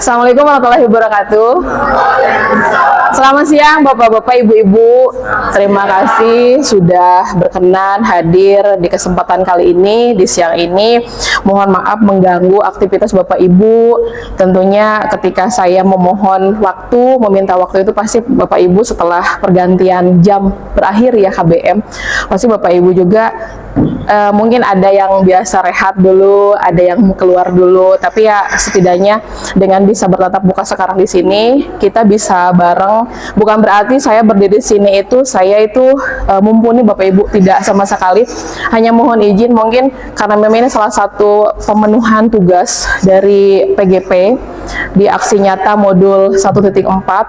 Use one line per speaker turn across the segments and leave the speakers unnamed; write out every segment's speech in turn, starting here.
Assalamualaikum warahmatullahi wabarakatuh. Selamat siang Bapak-Bapak, Ibu-Ibu. Terima kasih sudah berkenan hadir di kesempatan kali ini, di siang ini. Mohon maaf mengganggu aktivitas Bapak Ibu. Tentunya ketika saya memohon waktu, meminta waktu itu pasti Bapak Ibu setelah pergantian jam berakhir ya KBM. Pasti Bapak Ibu juga mungkin ada yang biasa rehat dulu, ada yang keluar dulu, tapi ya setidaknya dengan bisa bertatap muka sekarang di sini, kita bisa bareng. Bukan berarti saya berdiri di sini itu saya itu mumpuni Bapak Ibu, tidak sama sekali. Hanya mohon izin mungkin karena memang ini salah satu pemenuhan tugas dari PGP di aksi nyata modul 1.4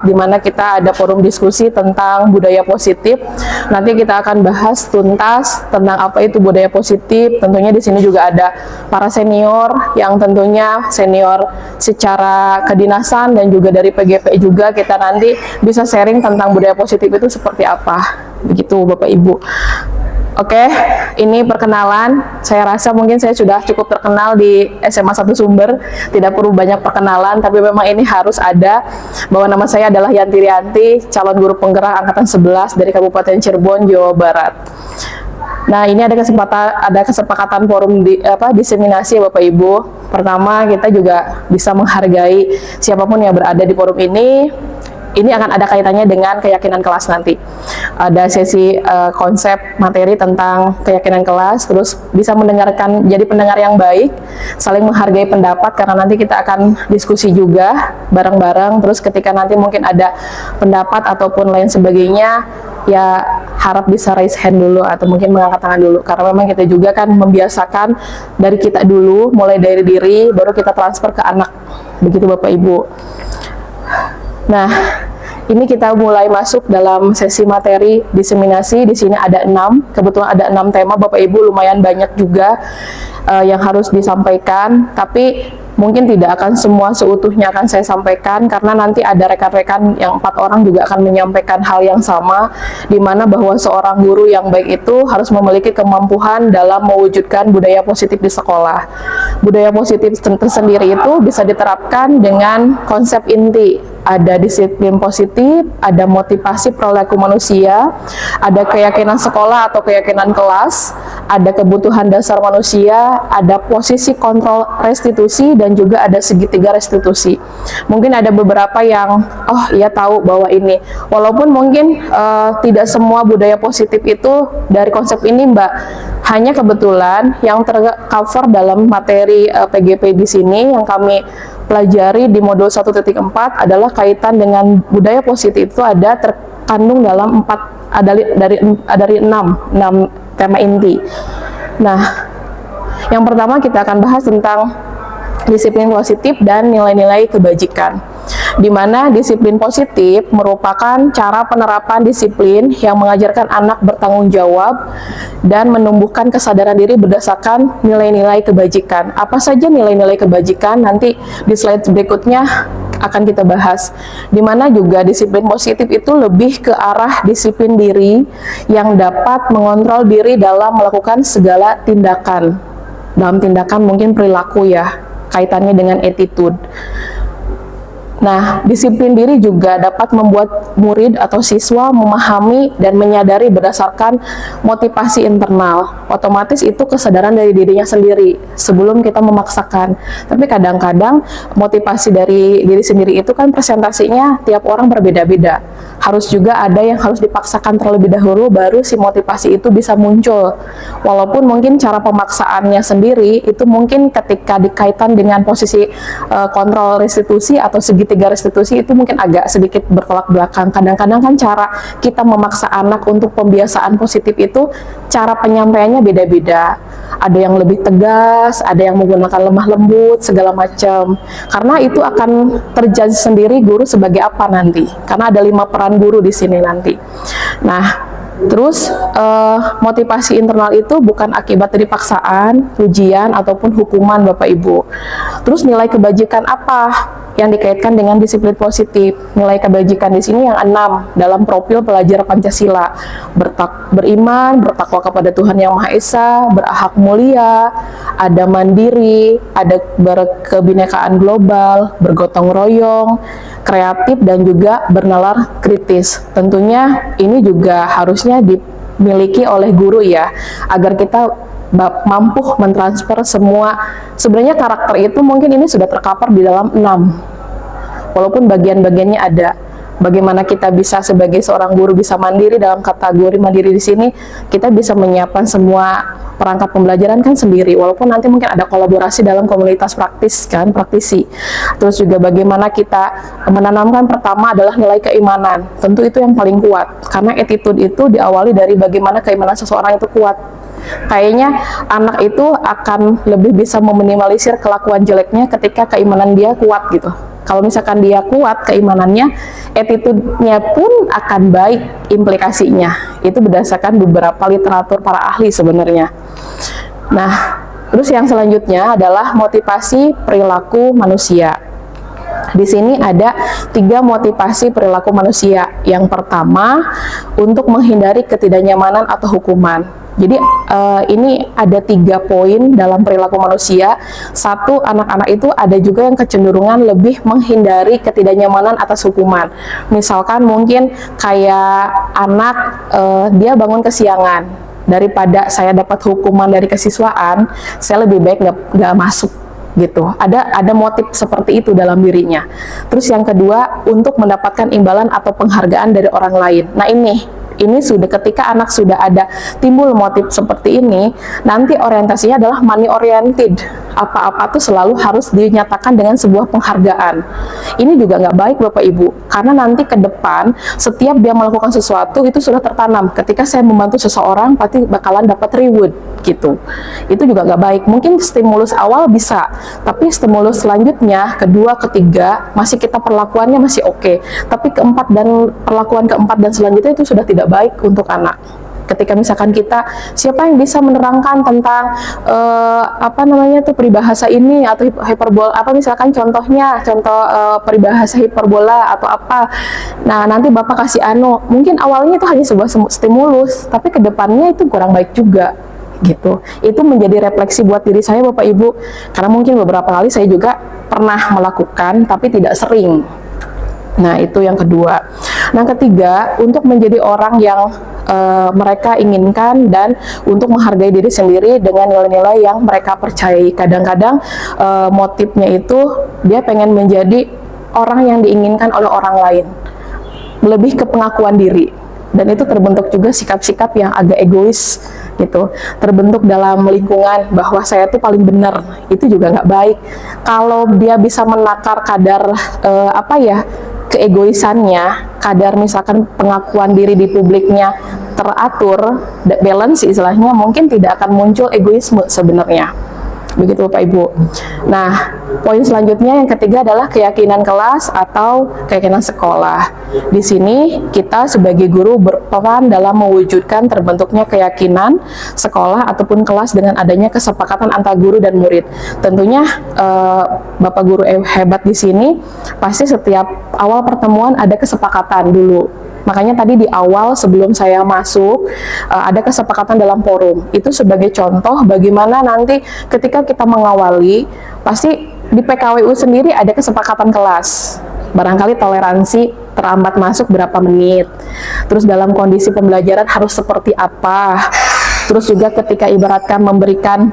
di mana kita ada forum diskusi tentang budaya positif. Nanti kita akan bahas tuntas tentang apa itu budaya positif. Tentunya di sini juga ada para senior yang tentunya senior secara kedinasan dan juga dari PGP juga, kita nanti bisa sharing tentang budaya positif itu seperti apa. Begitu Bapak Ibu. Oke, ini perkenalan. Saya rasa mungkin saya sudah cukup terkenal di SMA 1 Sumber, tidak perlu banyak perkenalan, tapi memang ini harus ada bahwa nama saya adalah Yanti Rianti, calon guru penggerak angkatan 11 dari Kabupaten Cirebon, Jawa Barat. Nah, ini ada kesepakatan forum diseminasi ya Bapak Ibu. Pertama, kita juga bisa menghargai siapapun yang berada di forum ini. Ini akan ada kaitannya dengan keyakinan kelas nanti. Ada sesi konsep materi tentang keyakinan kelas, terus bisa mendengarkan, jadi pendengar yang baik, saling menghargai pendapat, karena nanti kita akan diskusi juga bareng-bareng. Terus ketika nanti mungkin ada pendapat ataupun lain sebagainya, ya harap bisa raise hand dulu atau mungkin mengangkat tangan dulu, karena memang kita juga kan membiasakan dari kita dulu, mulai dari diri, baru kita transfer ke anak. Begitu Bapak Ibu. Nah, ini kita mulai masuk dalam sesi materi diseminasi. Di sini ada 6, kebetulan ada 6 tema Bapak Ibu, lumayan banyak juga yang harus disampaikan, tapi mungkin tidak akan semua seutuhnya akan saya sampaikan, karena nanti ada rekan-rekan yang 4 orang juga akan menyampaikan hal yang sama, di mana bahwa seorang guru yang baik itu harus memiliki kemampuan dalam mewujudkan budaya positif di sekolah. Budaya positif tersendiri itu bisa diterapkan dengan konsep inti. Ada disiplin positif, ada motivasi perilaku manusia, ada keyakinan sekolah atau keyakinan kelas, ada kebutuhan dasar manusia, ada posisi kontrol restitusi, dan juga ada segitiga restitusi. Mungkin ada beberapa yang, oh iya tahu bahwa ini, walaupun mungkin tidak semua budaya positif itu dari konsep ini Mbak, hanya kebetulan yang tercover dalam materi PGP di sini yang kami pelajari di modul 1.4 adalah kaitan dengan budaya positif itu ada terkandung dalam 6 tema inti. Nah, yang pertama kita akan bahas tentang disiplin positif dan nilai-nilai kebajikan, di mana disiplin positif merupakan cara penerapan disiplin yang mengajarkan anak bertanggung jawab dan menumbuhkan kesadaran diri berdasarkan nilai-nilai kebajikan. Apa saja nilai-nilai kebajikan? Nanti di slide berikutnya akan kita bahas, di mana juga disiplin positif itu lebih ke arah disiplin diri yang dapat mengontrol diri dalam melakukan segala tindakan. Dalam tindakan mungkin perilaku ya, kaitannya dengan attitude. Nah, disiplin diri juga dapat membuat murid atau siswa memahami dan menyadari berdasarkan motivasi internal. Otomatis itu kesadaran dari dirinya sendiri sebelum kita memaksakan. Tapi kadang-kadang motivasi dari diri sendiri itu kan presentasinya tiap orang berbeda-beda. Harus juga ada yang harus dipaksakan terlebih dahulu baru si motivasi itu bisa muncul. Walaupun mungkin cara pemaksaannya sendiri itu mungkin ketika dikaitkan dengan posisi kontrol restitusi atau segitiga restitusi itu mungkin agak sedikit bertolak belakang. Kadang-kadang kan cara kita memaksa anak untuk pembiasaan positif itu cara penyampaiannya beda-beda. Ada yang lebih tegas, ada yang menggunakan lemah lembut, segala macam. Karena itu akan terjadi sendiri guru sebagai apa nanti. Karena ada 5 peran guru di sini nanti. Nah, terus motivasi internal itu bukan akibat dari paksaan, pujian, ataupun hukuman Bapak Ibu. Terus nilai kebajikan apa? yang dikaitkan dengan disiplin positif. Nilai kebajikan di sini yang 6 dalam profil pelajar Pancasila. Beriman, bertakwa kepada Tuhan Yang Maha Esa, berakhlak mulia, ada mandiri, ada berkebinekaan global, bergotong royong, kreatif, dan juga bernalar kritis. Tentunya ini juga harusnya dimiliki oleh guru ya, agar kita mampu mentransfer semua. Sebenarnya karakter itu mungkin ini sudah terkapar di dalam 6, walaupun bagian-bagiannya ada. Bagaimana kita bisa sebagai seorang guru bisa mandiri. Dalam kategori mandiri di sini kita bisa menyiapkan semua perangkat pembelajaran kan sendiri, walaupun nanti mungkin ada kolaborasi dalam komunitas praktisi. Terus juga bagaimana kita menanamkan, pertama adalah nilai keimanan. Tentu itu yang paling kuat, karena attitude itu diawali dari bagaimana keimanan seseorang itu kuat. Kayaknya anak itu akan lebih bisa meminimalisir kelakuan jeleknya ketika keimanan dia kuat gitu. Kalau misalkan dia kuat keimanannya, attitude-nya pun akan baik implikasinya. Itu berdasarkan beberapa literatur para ahli sebenarnya. Nah, terus yang selanjutnya adalah motivasi perilaku manusia. Di sini ada 3 motivasi perilaku manusia. Yang pertama, untuk menghindari ketidaknyamanan atau hukuman. Jadi ini ada 3 poin dalam perilaku manusia. Satu, anak-anak itu ada juga yang kecenderungan lebih menghindari ketidaknyamanan atas hukuman. Misalkan mungkin kayak anak dia bangun kesiangan, daripada saya dapat hukuman dari kesiswaan, saya lebih baik nggak masuk gitu. Ada motif seperti itu dalam dirinya. Terus yang kedua, untuk mendapatkan imbalan atau penghargaan dari orang lain. Nah ini sudah ketika anak sudah ada timbul motif seperti ini, nanti orientasinya adalah money oriented. Apa-apa tuh selalu harus dinyatakan dengan sebuah penghargaan. Ini juga nggak baik Bapak Ibu, karena nanti ke depan setiap dia melakukan sesuatu itu sudah tertanam. Ketika saya membantu seseorang, pasti bakalan dapat reward gitu. Itu juga nggak baik. Mungkin stimulus awal bisa, tapi stimulus selanjutnya, kedua, ketiga, masih kita perlakuannya masih oke. Tapi perlakuan keempat dan selanjutnya itu sudah tidak baik untuk anak. Ketika misalkan kita, siapa yang bisa menerangkan tentang peribahasa ini atau hiperbola, misalkan contoh peribahasa hiperbola atau apa. Nah, nanti Bapak kasih mungkin awalnya itu hanya sebuah stimulus, tapi kedepannya itu kurang baik juga gitu. Itu menjadi refleksi buat diri saya Bapak Ibu, karena mungkin beberapa kali saya juga pernah melakukan tapi tidak sering. Nah, itu yang kedua. Nah, ketiga, untuk menjadi orang yang mereka inginkan dan untuk menghargai diri sendiri dengan nilai-nilai yang mereka percayai. Kadang-kadang motifnya itu dia pengen menjadi orang yang diinginkan oleh orang lain, lebih ke pengakuan diri, dan itu terbentuk juga sikap-sikap yang agak egois gitu, terbentuk dalam lingkungan bahwa saya tuh paling benar. Itu juga nggak baik. Kalau dia bisa menakar kadar keegoisannya, kadar misalkan pengakuan diri di publiknya teratur, balance istilahnya, mungkin tidak akan muncul egoisme sebenarnya. Begitu Bapak Ibu. Nah, poin selanjutnya yang ketiga adalah keyakinan kelas atau keyakinan sekolah. Di sini kita sebagai guru berperan dalam mewujudkan terbentuknya keyakinan sekolah ataupun kelas dengan adanya kesepakatan antara guru dan murid. Tentunya Bapak guru hebat di sini pasti setiap awal pertemuan ada kesepakatan dulu. Makanya tadi di awal sebelum saya masuk ada kesepakatan dalam forum. Itu sebagai contoh bagaimana nanti ketika kita mengawali, pasti di PKWU sendiri ada kesepakatan kelas. Barangkali toleransi terlambat masuk berapa menit. Terus dalam kondisi pembelajaran harus seperti apa. Terus juga ketika ibaratkan memberikan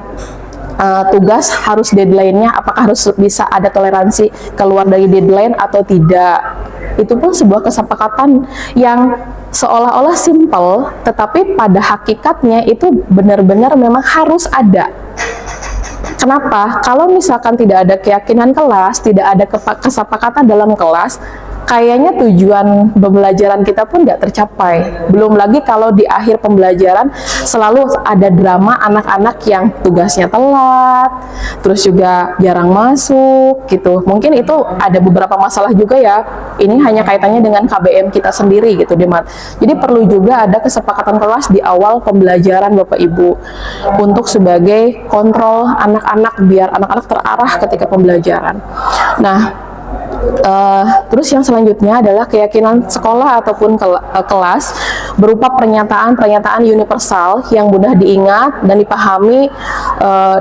tugas harus deadline-nya, apakah harus bisa ada toleransi keluar dari deadline atau tidak. Itu pun sebuah kesepakatan yang seolah-olah simple, tetapi pada hakikatnya itu benar-benar memang harus ada. Kenapa? Kalau misalkan tidak ada keyakinan kelas, tidak ada kesepakatan dalam kelas, kayaknya tujuan pembelajaran kita pun nggak tercapai. Belum lagi kalau di akhir pembelajaran selalu ada drama anak-anak yang tugasnya telat, terus juga jarang masuk gitu. Mungkin itu ada beberapa masalah juga ya. Ini hanya kaitannya dengan KBM kita sendiri gitu, Demat. Jadi perlu juga ada kesepakatan kelas di awal pembelajaran Bapak Ibu untuk sebagai kontrol anak-anak biar anak-anak terarah ketika pembelajaran. Nah, Terus yang selanjutnya adalah keyakinan sekolah ataupun kelas berupa pernyataan-pernyataan universal yang mudah diingat dan dipahami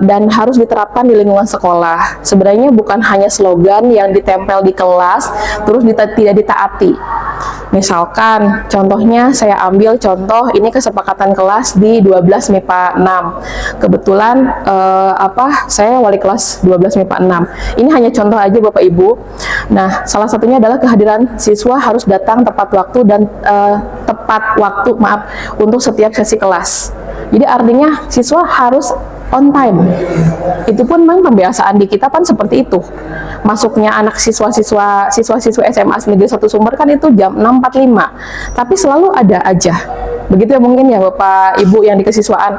dan harus diterapkan di lingkungan sekolah. Sebenarnya bukan hanya slogan yang ditempel di kelas terus tidak ditaati. Misalkan contohnya saya ambil contoh ini kesepakatan kelas di 12 MIPA 6. Kebetulan saya wali kelas 12 MIPA 6. Ini hanya contoh aja Bapak Ibu. Nah, salah satunya adalah kehadiran siswa harus datang tepat waktu dan untuk setiap sesi kelas. Jadi artinya siswa harus on time. Itu pun memang pembiasaan di kita kan seperti itu. Masuknya anak siswa-siswa SMA Negeri 1 Sumber kan itu jam 6.45. Tapi selalu ada aja. Begitu ya mungkin ya Bapak Ibu yang di kesiswaan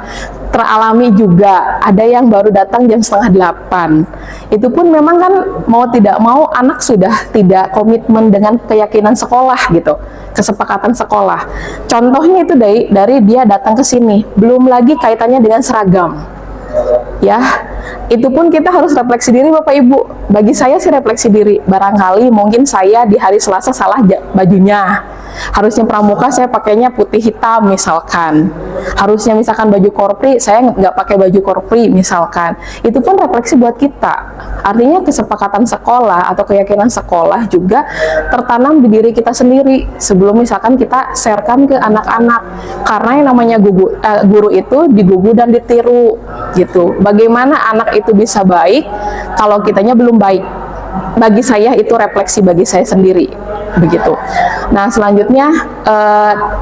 teralami juga. Ada yang baru datang jam 7:30. Itu pun memang kan mau tidak mau anak sudah tidak komitmen dengan keyakinan sekolah gitu. Kesepakatan sekolah. Contohnya itu dari dia datang ke sini. Belum lagi kaitannya dengan seragam. Ya, itu pun kita harus refleksi diri Bapak Ibu. Bagi saya sih refleksi diri. Barangkali mungkin saya di hari Selasa salah bajunya. Harusnya pramuka saya pakainya putih hitam misalkan. Harusnya misalkan baju korpri saya nggak pakai baju korpri misalkan. Itu pun refleksi buat kita. Artinya kesepakatan sekolah atau keyakinan sekolah juga tertanam di diri kita sendiri sebelum misalkan kita sharekan ke anak-anak. Karena yang namanya guru itu digugu dan ditiru gitu. Bagaimana anak itu bisa baik kalau kitanya belum baik? Bagi saya itu refleksi bagi saya sendiri begitu. Nah selanjutnya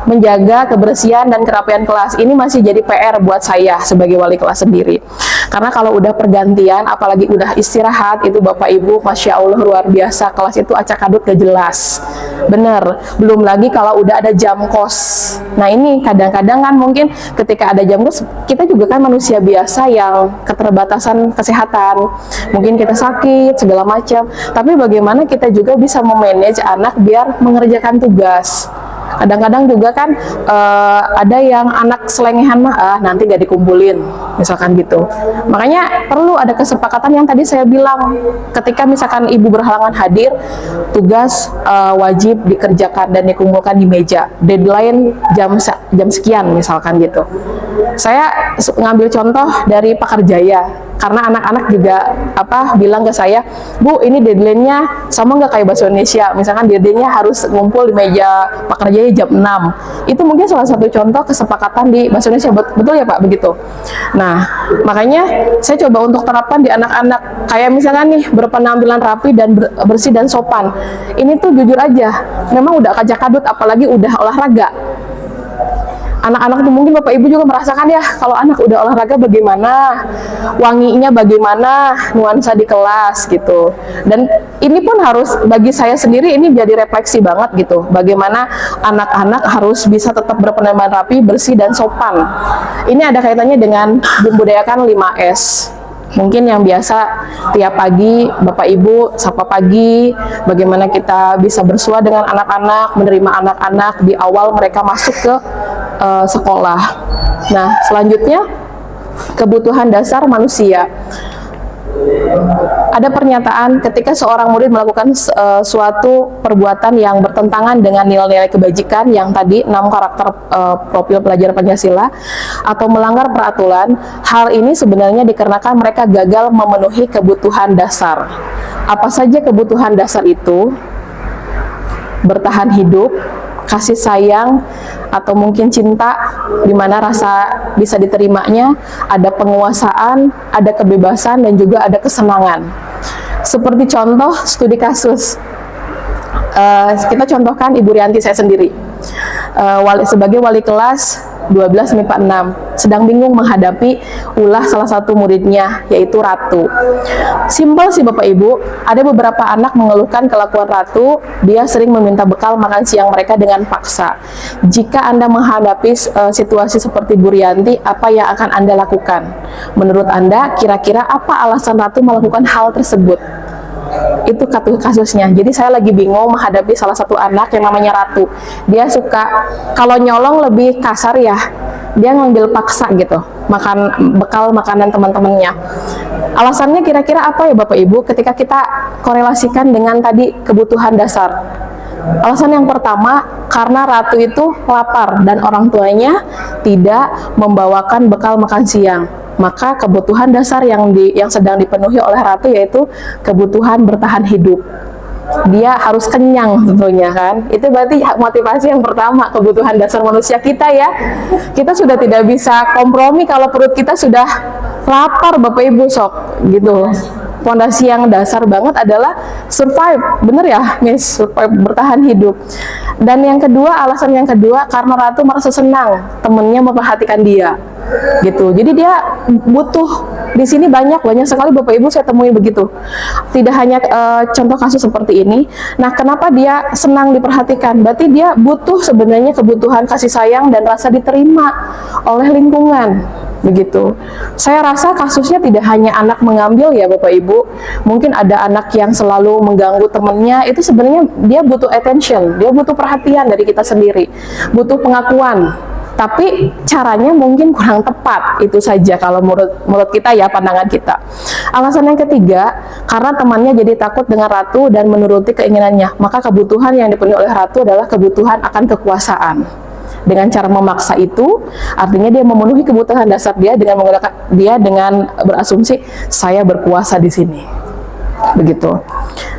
menjaga kebersihan dan kerapian kelas ini masih jadi PR buat saya sebagai wali kelas sendiri. Karena kalau udah pergantian, apalagi udah istirahat itu Bapak Ibu, Masya Allah luar biasa, kelas itu acak-adut gak jelas. Bener, belum lagi kalau udah ada jam kos. Nah ini kadang-kadang kan mungkin ketika ada jam kos, kita juga kan manusia biasa yang keterbatasan kesehatan. Mungkin kita sakit, segala macam. Tapi bagaimana kita juga bisa memanage anak biar mengerjakan tugas. Kadang-kadang juga kan ada yang anak selengehan nanti gak dikumpulin misalkan gitu. Makanya perlu ada kesepakatan yang tadi saya bilang, ketika misalkan ibu berhalangan hadir, tugas wajib dikerjakan dan dikumpulkan di meja, deadline jam sekian misalkan gitu. Saya ngambil contoh dari Pakarjaya karena anak-anak juga bilang ke saya, Bu ini deadline-nya sama nggak kayak bahasa Indonesia, misalkan deadline-nya harus ngumpul di meja Pakarjaya jam 6. Itu mungkin salah satu contoh kesepakatan di bahasa Indonesia, betul ya Pak begitu. Nah makanya saya coba untuk terapkan di anak-anak, kayak misalkan nih berpenampilan rapi dan bersih dan sopan. Ini tuh jujur aja memang udah kacak-kadut, apalagi udah olahraga. Anak-anak itu mungkin Bapak Ibu juga merasakan ya, kalau anak udah olahraga bagaimana, wanginya bagaimana, nuansa di kelas gitu. Dan ini pun harus, bagi saya sendiri ini jadi refleksi banget gitu, bagaimana anak-anak harus bisa tetap berpenampilan rapi, bersih dan sopan. Ini ada kaitannya dengan membudayakan 5S. Mungkin yang biasa tiap pagi Bapak Ibu sapa pagi, bagaimana kita bisa bersua dengan anak-anak, menerima anak-anak di awal mereka masuk ke sekolah. Nah selanjutnya kebutuhan dasar manusia. Ada pernyataan ketika seorang murid melakukan suatu perbuatan yang bertentangan dengan nilai-nilai kebajikan yang tadi 6 karakter profil pelajar Pancasila atau melanggar peraturan, hal ini sebenarnya dikarenakan mereka gagal memenuhi kebutuhan dasar. Apa saja kebutuhan dasar itu? Bertahan hidup, kasih sayang, atau mungkin cinta, di mana rasa bisa diterimanya, ada penguasaan, ada kebebasan, dan juga ada kesenangan. Seperti contoh studi kasus, kita contohkan Ibu Rianti saya sendiri, sebagai wali kelas 12 MIPA 6, sedang bingung menghadapi ulah salah satu muridnya, yaitu Ratu. Simpel sih Bapak Ibu, ada beberapa anak mengeluhkan kelakuan Ratu, dia sering meminta bekal makan siang mereka dengan paksa. Jika Anda menghadapi situasi seperti Bu Rianti, apa yang akan Anda lakukan? Menurut Anda, kira-kira apa alasan Ratu melakukan hal tersebut? Itu kasusnya. Jadi saya lagi bingung menghadapi salah satu anak yang namanya Ratu. Dia suka, kalau nyolong lebih kasar ya, dia ngambil paksa gitu bekal makanan teman-temannya. Alasannya kira-kira apa ya Bapak Ibu ketika kita korelasikan dengan tadi kebutuhan dasar? Alasan yang pertama, karena ratu itu lapar dan orang tuanya tidak membawakan bekal makan siang. Maka kebutuhan dasar yang sedang dipenuhi oleh ratu yaitu kebutuhan bertahan hidup. Dia harus kenyang tentunya kan. Itu berarti motivasi yang pertama, kebutuhan dasar manusia kita ya. Kita sudah tidak bisa kompromi kalau perut kita sudah lapar Bapak Ibu sok gitu. Fondasi yang dasar banget adalah survive, bener ya Miss, survive, bertahan hidup. Dan yang kedua, alasan yang kedua, karena ratu merasa senang temennya memperhatikan dia gitu. Jadi dia butuh di sini banyak sekali Bapak Ibu saya temui begitu. Tidak hanya contoh kasus seperti ini. Nah, kenapa dia senang diperhatikan? Berarti dia butuh sebenarnya kebutuhan kasih sayang dan rasa diterima oleh lingkungan. Begitu. Saya rasa kasusnya tidak hanya anak mengambil ya Bapak Ibu. Mungkin ada anak yang selalu mengganggu temannya, itu sebenarnya dia butuh attention, dia butuh perhatian dari kita sendiri, butuh pengakuan. Tapi caranya mungkin kurang tepat, itu saja kalau menurut kita ya, pandangan kita. Alasan yang ketiga, karena temannya jadi takut dengan ratu dan menuruti keinginannya, maka kebutuhan yang dipenuhi oleh ratu adalah kebutuhan akan kekuasaan. Dengan cara memaksa itu, artinya dia memenuhi kebutuhan dasar dia dengan berasumsi saya berkuasa di sini. Begitu.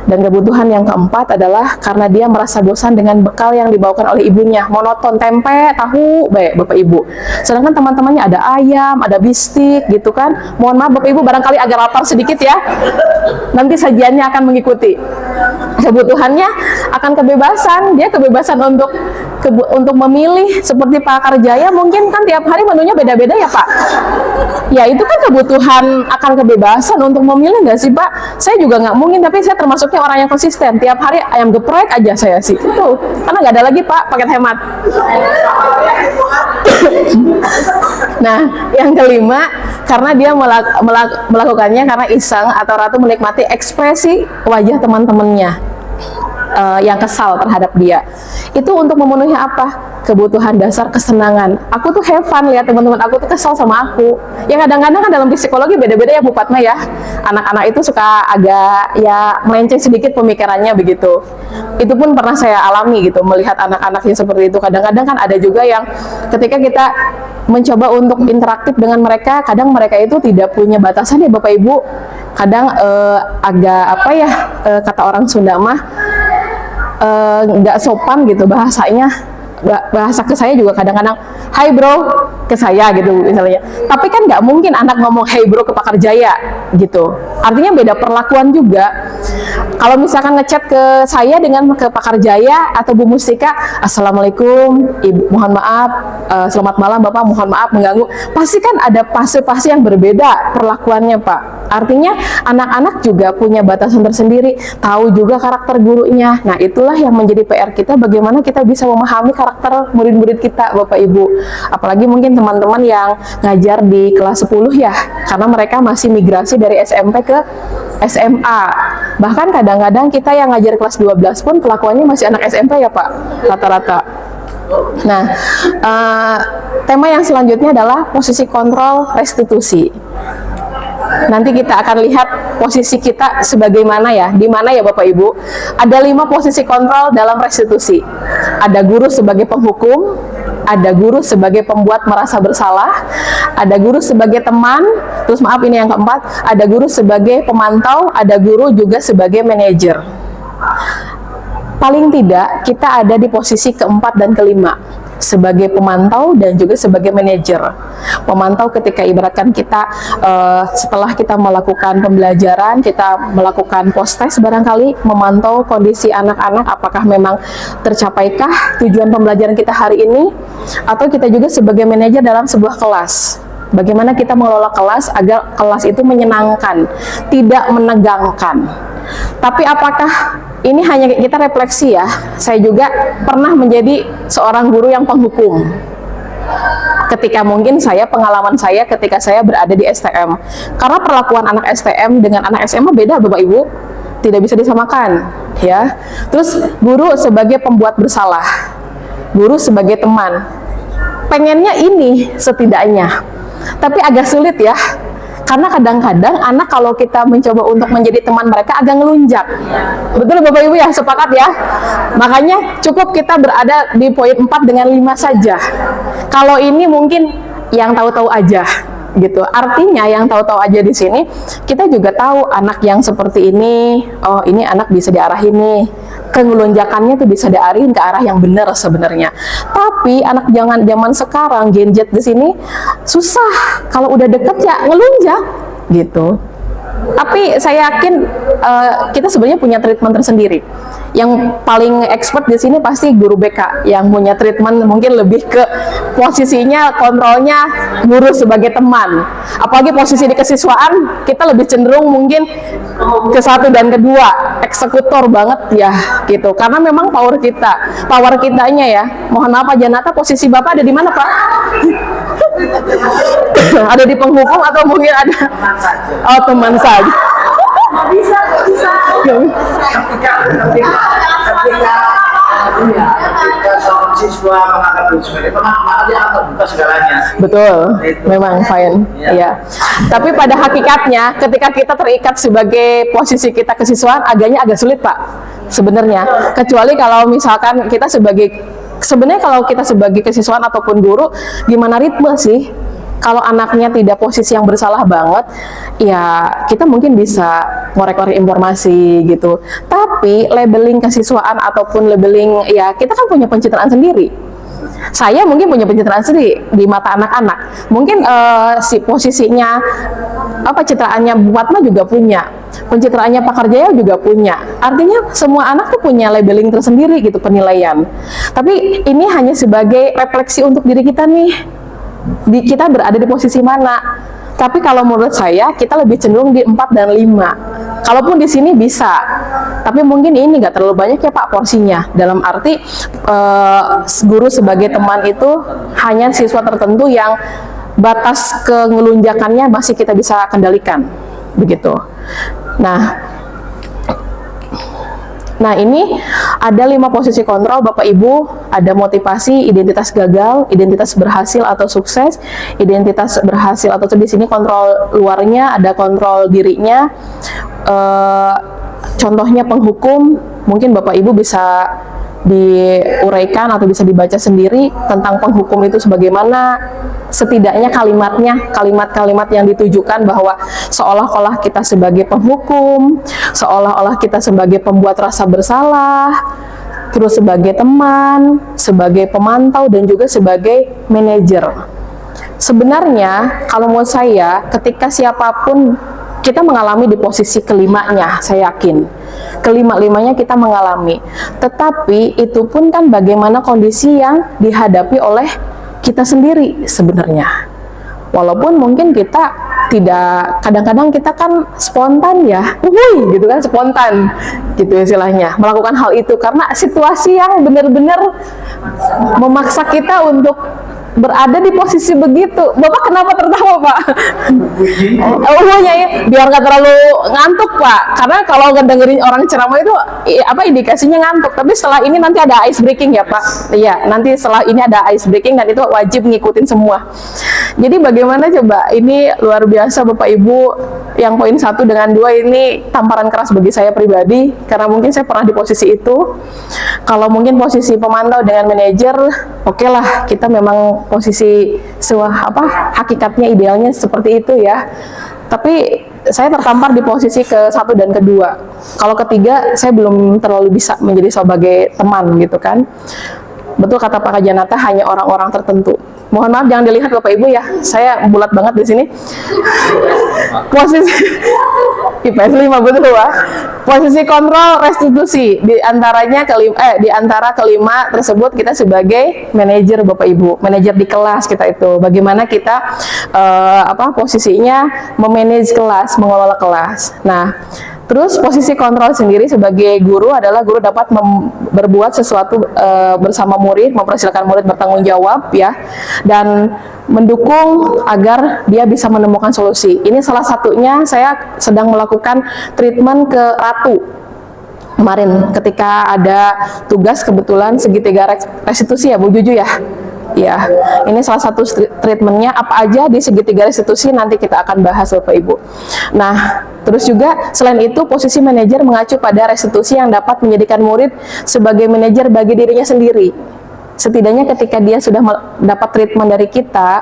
Dan kebutuhan yang keempat adalah karena dia merasa bosan dengan bekal yang dibawakan oleh ibunya, monoton, tempe, tahu, baik Bapak Ibu. Sedangkan teman-temannya ada ayam, ada bistik gitu kan. Mohon maaf Bapak Ibu, barangkali agak lapar sedikit ya. Nanti sajiannya akan mengikuti. Kebutuhannya akan kebebasan, dia kebebasan untuk memilih. Seperti Pak Karjaya mungkin kan tiap hari menunya beda-beda ya Pak. Ya itu kan kebutuhan akan kebebasan untuk memilih, nggak sih Pak? Saya juga nggak mungkin, tapi saya termasuknya orang yang konsisten. Tiap hari ayam geprek aja saya sih itu, karena nggak ada lagi Pak paket hemat. Nah, yang kelima, karena dia melakukannya karena iseng atau ratu menikmati ekspresi wajah teman-temannya yang kesal terhadap dia. Itu untuk memenuhi apa? Kebutuhan dasar kesenangan. Aku tuh have fun lihat teman-teman aku tuh kesal sama aku. Ya kadang-kadang kan dalam psikologi beda-beda ya Bu Fatma ya. Anak-anak itu suka agak ya melenceng sedikit pemikirannya begitu. Itu pun pernah saya alami gitu, melihat anak-anak yang seperti itu. Kadang-kadang kan ada juga yang ketika kita mencoba untuk interaktif dengan mereka, kadang mereka itu tidak punya batasan ya Bapak Ibu. Kadang agak apa ya, kata orang Sunda mah nggak sopan gitu bahasanya. Bahasa ke saya juga kadang-kadang hai bro ke saya gitu misalnya. Tapi kan nggak mungkin anak ngomong hey bro ke Pak Karjaya gitu. Artinya beda perlakuan juga. Kalau misalkan ngechat ke saya dengan ke Pak Karjaya atau Bu Mustika, Assalamualaikum Ibu, mohon maaf, selamat malam Bapak, mohon maaf mengganggu. Pasti kan ada fase-fase yang berbeda perlakuannya Pak. Artinya anak-anak juga punya batasan tersendiri, tahu juga karakter gurunya. Nah itulah yang menjadi PR kita, bagaimana kita bisa memahami karakter murid-murid kita Bapak Ibu. Apalagi mungkin teman-teman yang ngajar di kelas 10 ya, karena mereka masih migrasi dari SMP ke SMA. Bahkan kadang-kadang kita yang ngajar kelas 12 pun kelakuannya masih anak SMP ya Pak, rata-rata. Nah, tema yang selanjutnya adalah posisi kontrol restitusi. Nanti kita akan lihat posisi kita sebagaimana ya, di mana ya Bapak Ibu. Ada 5 posisi kontrol dalam restitusi. Ada guru sebagai penghukum, ada guru sebagai pembuat merasa bersalah, ada guru sebagai teman, terus maaf ini yang keempat, ada guru sebagai pemantau, ada guru juga sebagai manajer. Paling tidak kita ada di posisi keempat dan kelima, sebagai pemantau dan juga sebagai manajer. Pemantau ketika ibaratkan kita setelah kita melakukan pembelajaran, kita melakukan post-test barangkali, memantau kondisi anak-anak apakah memang tercapaikah tujuan pembelajaran kita hari ini, atau kita juga sebagai manajer dalam sebuah kelas. Bagaimana kita mengelola kelas agar kelas itu menyenangkan, tidak menegangkan. Tapi apakah ini hanya kita refleksi ya? Saya juga pernah menjadi seorang guru yang penghukum. Ketika mungkin pengalaman saya ketika saya berada di STM. Karena perlakuan anak STM dengan anak SMA beda Bapak Ibu. Tidak bisa disamakan ya. Terus guru sebagai pembuat bersalah, guru sebagai teman. pengennya ini setidaknya, tapi agak sulit ya. Karena kadang-kadang anak kalau kita mencoba untuk menjadi teman mereka agak ngelunjak. Betul Bapak Ibu ya, sepakat ya? Makanya cukup kita berada di poin 4 dengan 5 saja. Kalau ini mungkin yang tahu-tahu aja gitu. Artinya yang tahu-tahu aja di sini kita juga tahu anak yang seperti ini, oh ini anak bisa diarahin nih. Kengelunjakannya tuh bisa diarahin ke arah yang benar sebenarnya. Tapi anak zaman sekarang Gen Z di sini susah. Kalau udah deket ya ngelunjak gitu. Tapi saya yakin kita sebenarnya punya treatment tersendiri. Yang paling expert di sini pasti guru BK yang punya treatment mungkin lebih ke posisinya, kontrolnya guru sebagai teman. Apalagi posisi di kesiswaan kita lebih cenderung mungkin ke 1 dan kedua, eksekutor banget ya gitu. Karena memang power kitanya ya. Mohon maaf Pak Janata, posisi Bapak ada di mana Pak? Ada di penghukum atau mungkin ada teman saja. Bisa. Ketika seorang siswa mengangkat sebagai teman, maka dia akan buka segalanya. Betul, memang fine. Iya. Tapi pada hakikatnya, ketika kita terikat sebagai posisi kita kesiswaan, agak sulit Pak. Sebenarnya, kecuali kalau misalkan kita sebenarnya kalau kita sebagai kesiswaan ataupun guru, gimana ritme sih? Kalau anaknya tidak posisi yang bersalah banget, ya kita mungkin bisa ngorek-ngorek informasi gitu. Tapi labeling kesiswaan ataupun labeling, ya kita kan punya pencitraan sendiri. Saya mungkin punya pencitraan sendiri di mata anak-anak. Mungkin si posisinya, pencitraannya Bu Fatma juga punya, pencitraannya Pak Karjaya juga punya. Artinya semua anak tuh punya labeling tersendiri gitu, penilaian. Tapi ini hanya sebagai refleksi untuk diri kita nih. Kita berada di posisi mana. Tapi kalau menurut saya kita lebih cenderung di 4 dan 5. Kalaupun di sini bisa, tapi mungkin ini nggak terlalu banyak ya Pak porsinya. Dalam arti guru sebagai teman itu hanya siswa tertentu yang batas kengelunjakannya masih kita bisa kendalikan, begitu. Nah ini ada 5 posisi kontrol Bapak Ibu. Ada motivasi, identitas gagal, identitas berhasil atau sukses, identitas berhasil atau di sini kontrol luarnya, ada kontrol dirinya. Contohnya penghukum, mungkin Bapak Ibu bisa diuraikan atau bisa dibaca sendiri tentang penghukum itu sebagaimana, setidaknya kalimat-kalimat yang ditujukan bahwa seolah-olah kita sebagai penghukum, seolah-olah kita sebagai pembuat rasa bersalah, terus sebagai teman, sebagai pemantau, dan juga sebagai manajer. Sebenarnya kalau menurut saya, ketika siapapun kita mengalami di posisi kelimanya, saya yakin kelima-limanya kita mengalami, tetapi itu pun kan bagaimana kondisi yang dihadapi oleh kita sendiri sebenarnya. Walaupun mungkin kita tidak, kadang-kadang kita kan spontan ya, gitu kan, spontan gitu istilahnya, melakukan hal itu karena situasi yang benar-benar memaksa kita untuk berada di posisi begitu. Bapak kenapa tertawa Pak? Ya, biar nggak terlalu ngantuk Pak, karena kalau ngedengerin orang ceramah itu indikasinya ngantuk. Tapi setelah ini nanti ada ice breaking ya Pak. Iya, nanti setelah ini ada ice breaking dan itu wajib ngikutin semua. Jadi bagaimana coba, ini luar biasa Bapak Ibu. Yang poin 1 dengan 2 ini tamparan keras bagi saya pribadi, karena mungkin saya pernah di posisi itu. Kalau mungkin posisi pemantau dengan manajer, oke lah, kita memang posisi hakikatnya idealnya seperti itu ya. Tapi saya tertampar di posisi ke-1 dan ke-2. Kalau ke-3 saya belum terlalu bisa menjadi sebagai teman gitu kan. Betul kata Pak Janata, hanya orang-orang tertentu. Mohon maaf jangan dilihat Bapak Ibu ya, saya bulat banget di sini. Posisi IPS 5 betul Pak. Posisi kontrol restitusi di antara kelima tersebut kita sebagai manajer Bapak Ibu, manajer di kelas kita itu. Bagaimana kita posisinya memanage kelas, mengelola kelas. Nah, terus posisi kontrol sendiri sebagai guru adalah guru dapat berbuat sesuatu bersama murid, mempersilahkan murid bertanggung jawab ya, dan mendukung agar dia bisa menemukan solusi. Ini salah satunya saya sedang melakukan treatment ke Ratu. Kemarin ketika ada tugas kebetulan segitiga restitusi ya Bu Juju ya. ya. Ini salah satu treatmentnya. Apa aja di segitiga restitusi nanti kita akan bahas Bapak Ibu. Nah, terus juga selain itu posisi manajer mengacu pada restitusi yang dapat menjadikan murid sebagai manajer bagi dirinya sendiri. Setidaknya ketika dia sudah dapat treatment dari kita,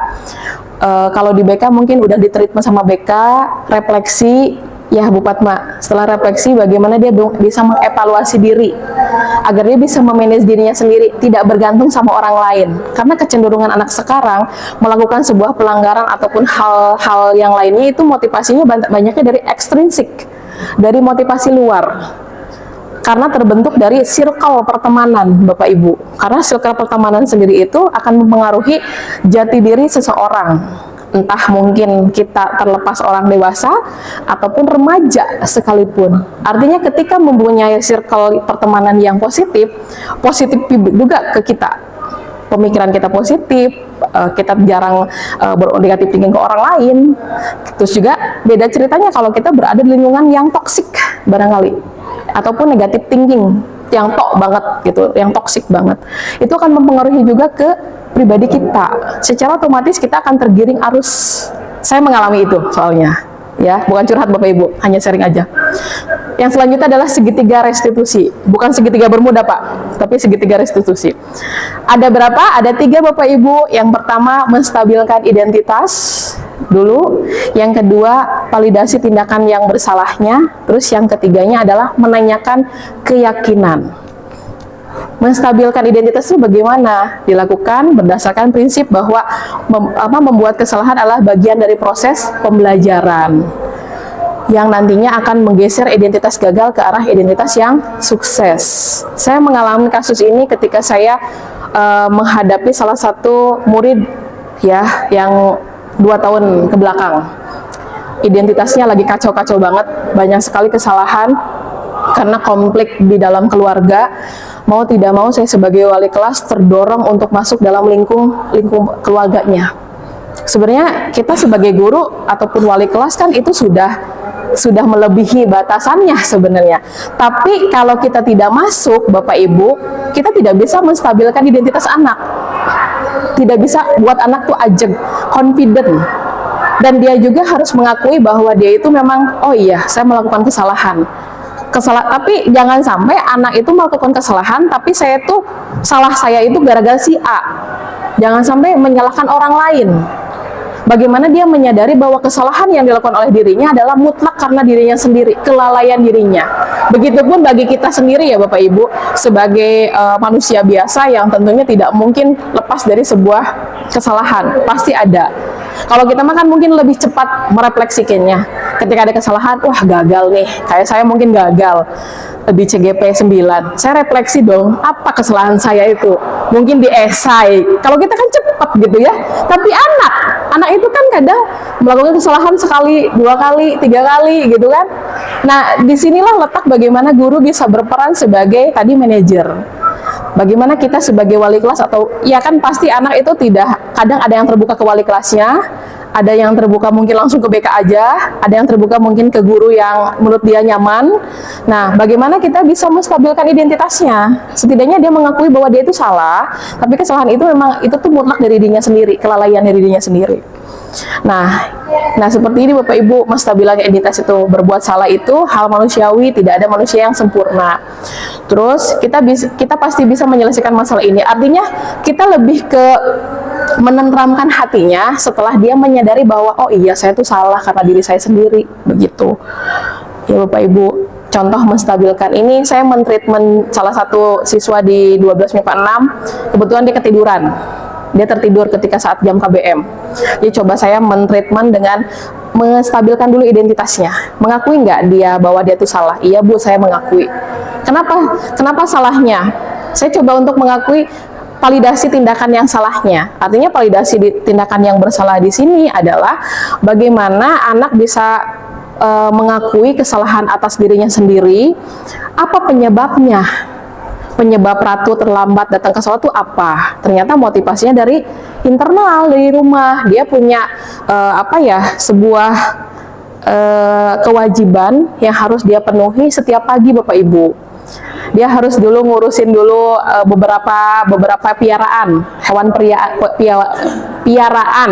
kalau di BK mungkin udah di treatment sama BK, refleksi ya Bu Padma, setelah refleksi bagaimana dia bisa mengevaluasi diri agar dia bisa memanage dirinya sendiri, tidak bergantung sama orang lain. Karena kecenderungan anak sekarang melakukan sebuah pelanggaran ataupun hal-hal yang lainnya itu motivasinya banyaknya dari ekstrinsik, dari motivasi luar. Karena terbentuk dari circle pertemanan Bapak Ibu. Karena circle pertemanan sendiri itu akan mempengaruhi jati diri seseorang. Entah mungkin kita terlepas orang dewasa ataupun remaja sekalipun. Artinya ketika mempunyai circle pertemanan yang positif juga ke kita. Pemikiran kita positif, kita jarang bernegatif thinking ke orang lain. Terus juga beda ceritanya kalau kita berada di lingkungan yang toksik barangkali, ataupun negatif thinking yang banget gitu, yang toksik banget, itu akan mempengaruhi juga ke pribadi kita. Secara otomatis kita akan tergiring arus. Saya mengalami itu soalnya, ya, bukan curhat Bapak Ibu, hanya sharing aja. Yang selanjutnya adalah segitiga restitusi, bukan segitiga bermuda Pak, tapi segitiga restitusi. Ada berapa? Ada 3 Bapak Ibu. Yang pertama menstabilkan identitas dulu, yang kedua validasi tindakan yang bersalahnya, terus yang ketiganya adalah menanyakan keyakinan. Menstabilkan identitas itu bagaimana? Dilakukan berdasarkan prinsip bahwa membuat kesalahan adalah bagian dari proses pembelajaran yang nantinya akan menggeser identitas gagal ke arah identitas yang sukses. Saya mengalami kasus ini ketika saya menghadapi salah satu murid ya yang 2 tahun ke belakang. Identitasnya lagi kacau-kacau banget, banyak sekali kesalahan karena konflik di dalam keluarga. Mau tidak mau saya sebagai wali kelas terdorong untuk masuk dalam lingkung keluarganya. Sebenarnya kita sebagai guru ataupun wali kelas kan itu sudah melebihi batasannya sebenarnya. Tapi kalau kita tidak masuk Bapak Ibu, kita tidak bisa menstabilkan identitas anak. Tidak bisa buat anak tuh ajeg, confident. Dan dia juga harus mengakui bahwa dia itu memang, oh iya, saya melakukan kesalahan. Tapi jangan sampai anak itu melakukan kesalahan, tapi salah saya itu gara-gara si A. Jangan sampai menyalahkan orang lain. Bagaimana dia menyadari bahwa kesalahan yang dilakukan oleh dirinya adalah mutlak karena dirinya sendiri, kelalaian dirinya. Begitupun bagi kita sendiri ya Bapak Ibu, sebagai manusia biasa yang tentunya tidak mungkin lepas dari sebuah kesalahan, pasti ada. Kalau kita makan mungkin lebih cepat merefleksikannya. Ketika ada kesalahan, wah gagal nih, kayak saya mungkin gagal di CGP 9. Saya refleksi dong, apa kesalahan saya itu? Mungkin di esai. Kalau kita kan cepat gitu ya. Tapi anak itu kan kadang melakukan kesalahan sekali, 2 kali, 3 kali gitu kan. Nah, disinilah letak bagaimana guru bisa berperan sebagai tadi manajer. Bagaimana kita sebagai wali kelas atau ya kan pasti anak itu kadang ada yang terbuka ke wali kelasnya, ada yang terbuka mungkin langsung ke BK aja, ada yang terbuka mungkin ke guru yang menurut dia nyaman. Nah, bagaimana kita bisa menstabilkan identitasnya? Setidaknya dia mengakui bahwa dia itu salah, tapi kesalahan itu memang itu tuh mutlak dari dirinya sendiri, kelalaian dari dirinya sendiri. Nah seperti ini Bapak Ibu, menstabilkan identitas itu, berbuat salah itu hal manusiawi, tidak ada manusia yang sempurna. Terus kita pasti bisa menyelesaikan masalah ini. Artinya kita lebih ke menenteramkan hatinya setelah dia menyadari bahwa oh iya saya itu salah karena diri saya sendiri, begitu. Ya Bapak Ibu, contoh menstabilkan ini saya mentreatment salah satu siswa di 12 MIPA 6, kebetulan dia ketiduran. Dia tertidur ketika saat jam KBM. Jadi coba saya mentreatment dengan menstabilkan dulu identitasnya. Mengakui nggak dia bahwa dia itu salah? Iya Bu, saya mengakui. Kenapa salahnya? Saya coba untuk mengakui validasi tindakan yang salahnya. Artinya validasi tindakan yang bersalah di sini adalah bagaimana anak bisa mengakui kesalahan atas dirinya sendiri. Apa penyebabnya? Penyebab Ratu terlambat datang ke sekolah itu apa? Ternyata motivasinya dari internal, dari rumah. Dia punya sebuah kewajiban yang harus dia penuhi setiap pagi Bapak Ibu. Dia harus dulu ngurusin dulu beberapa piaraan, hewan piaraan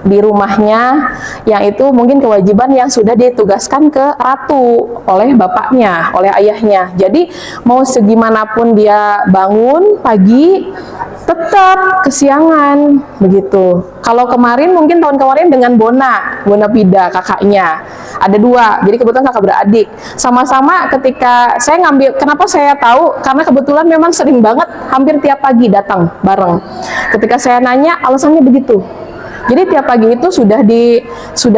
di rumahnya, yang itu mungkin kewajiban yang sudah ditugaskan ke ratu oleh bapaknya, oleh ayahnya. Jadi mau segimanapun dia bangun pagi, tetap kesiangan begitu. Kalau kemarin mungkin tahun kemarin dengan Bona Pida kakaknya, ada dua, jadi kebetulan kakak beradik sama-sama. Ketika saya ngambil, kenapa saya tahu, karena kebetulan memang sering banget hampir tiap pagi datang bareng. Ketika saya nanya, alasannya begitu. Jadi tiap pagi itu sudah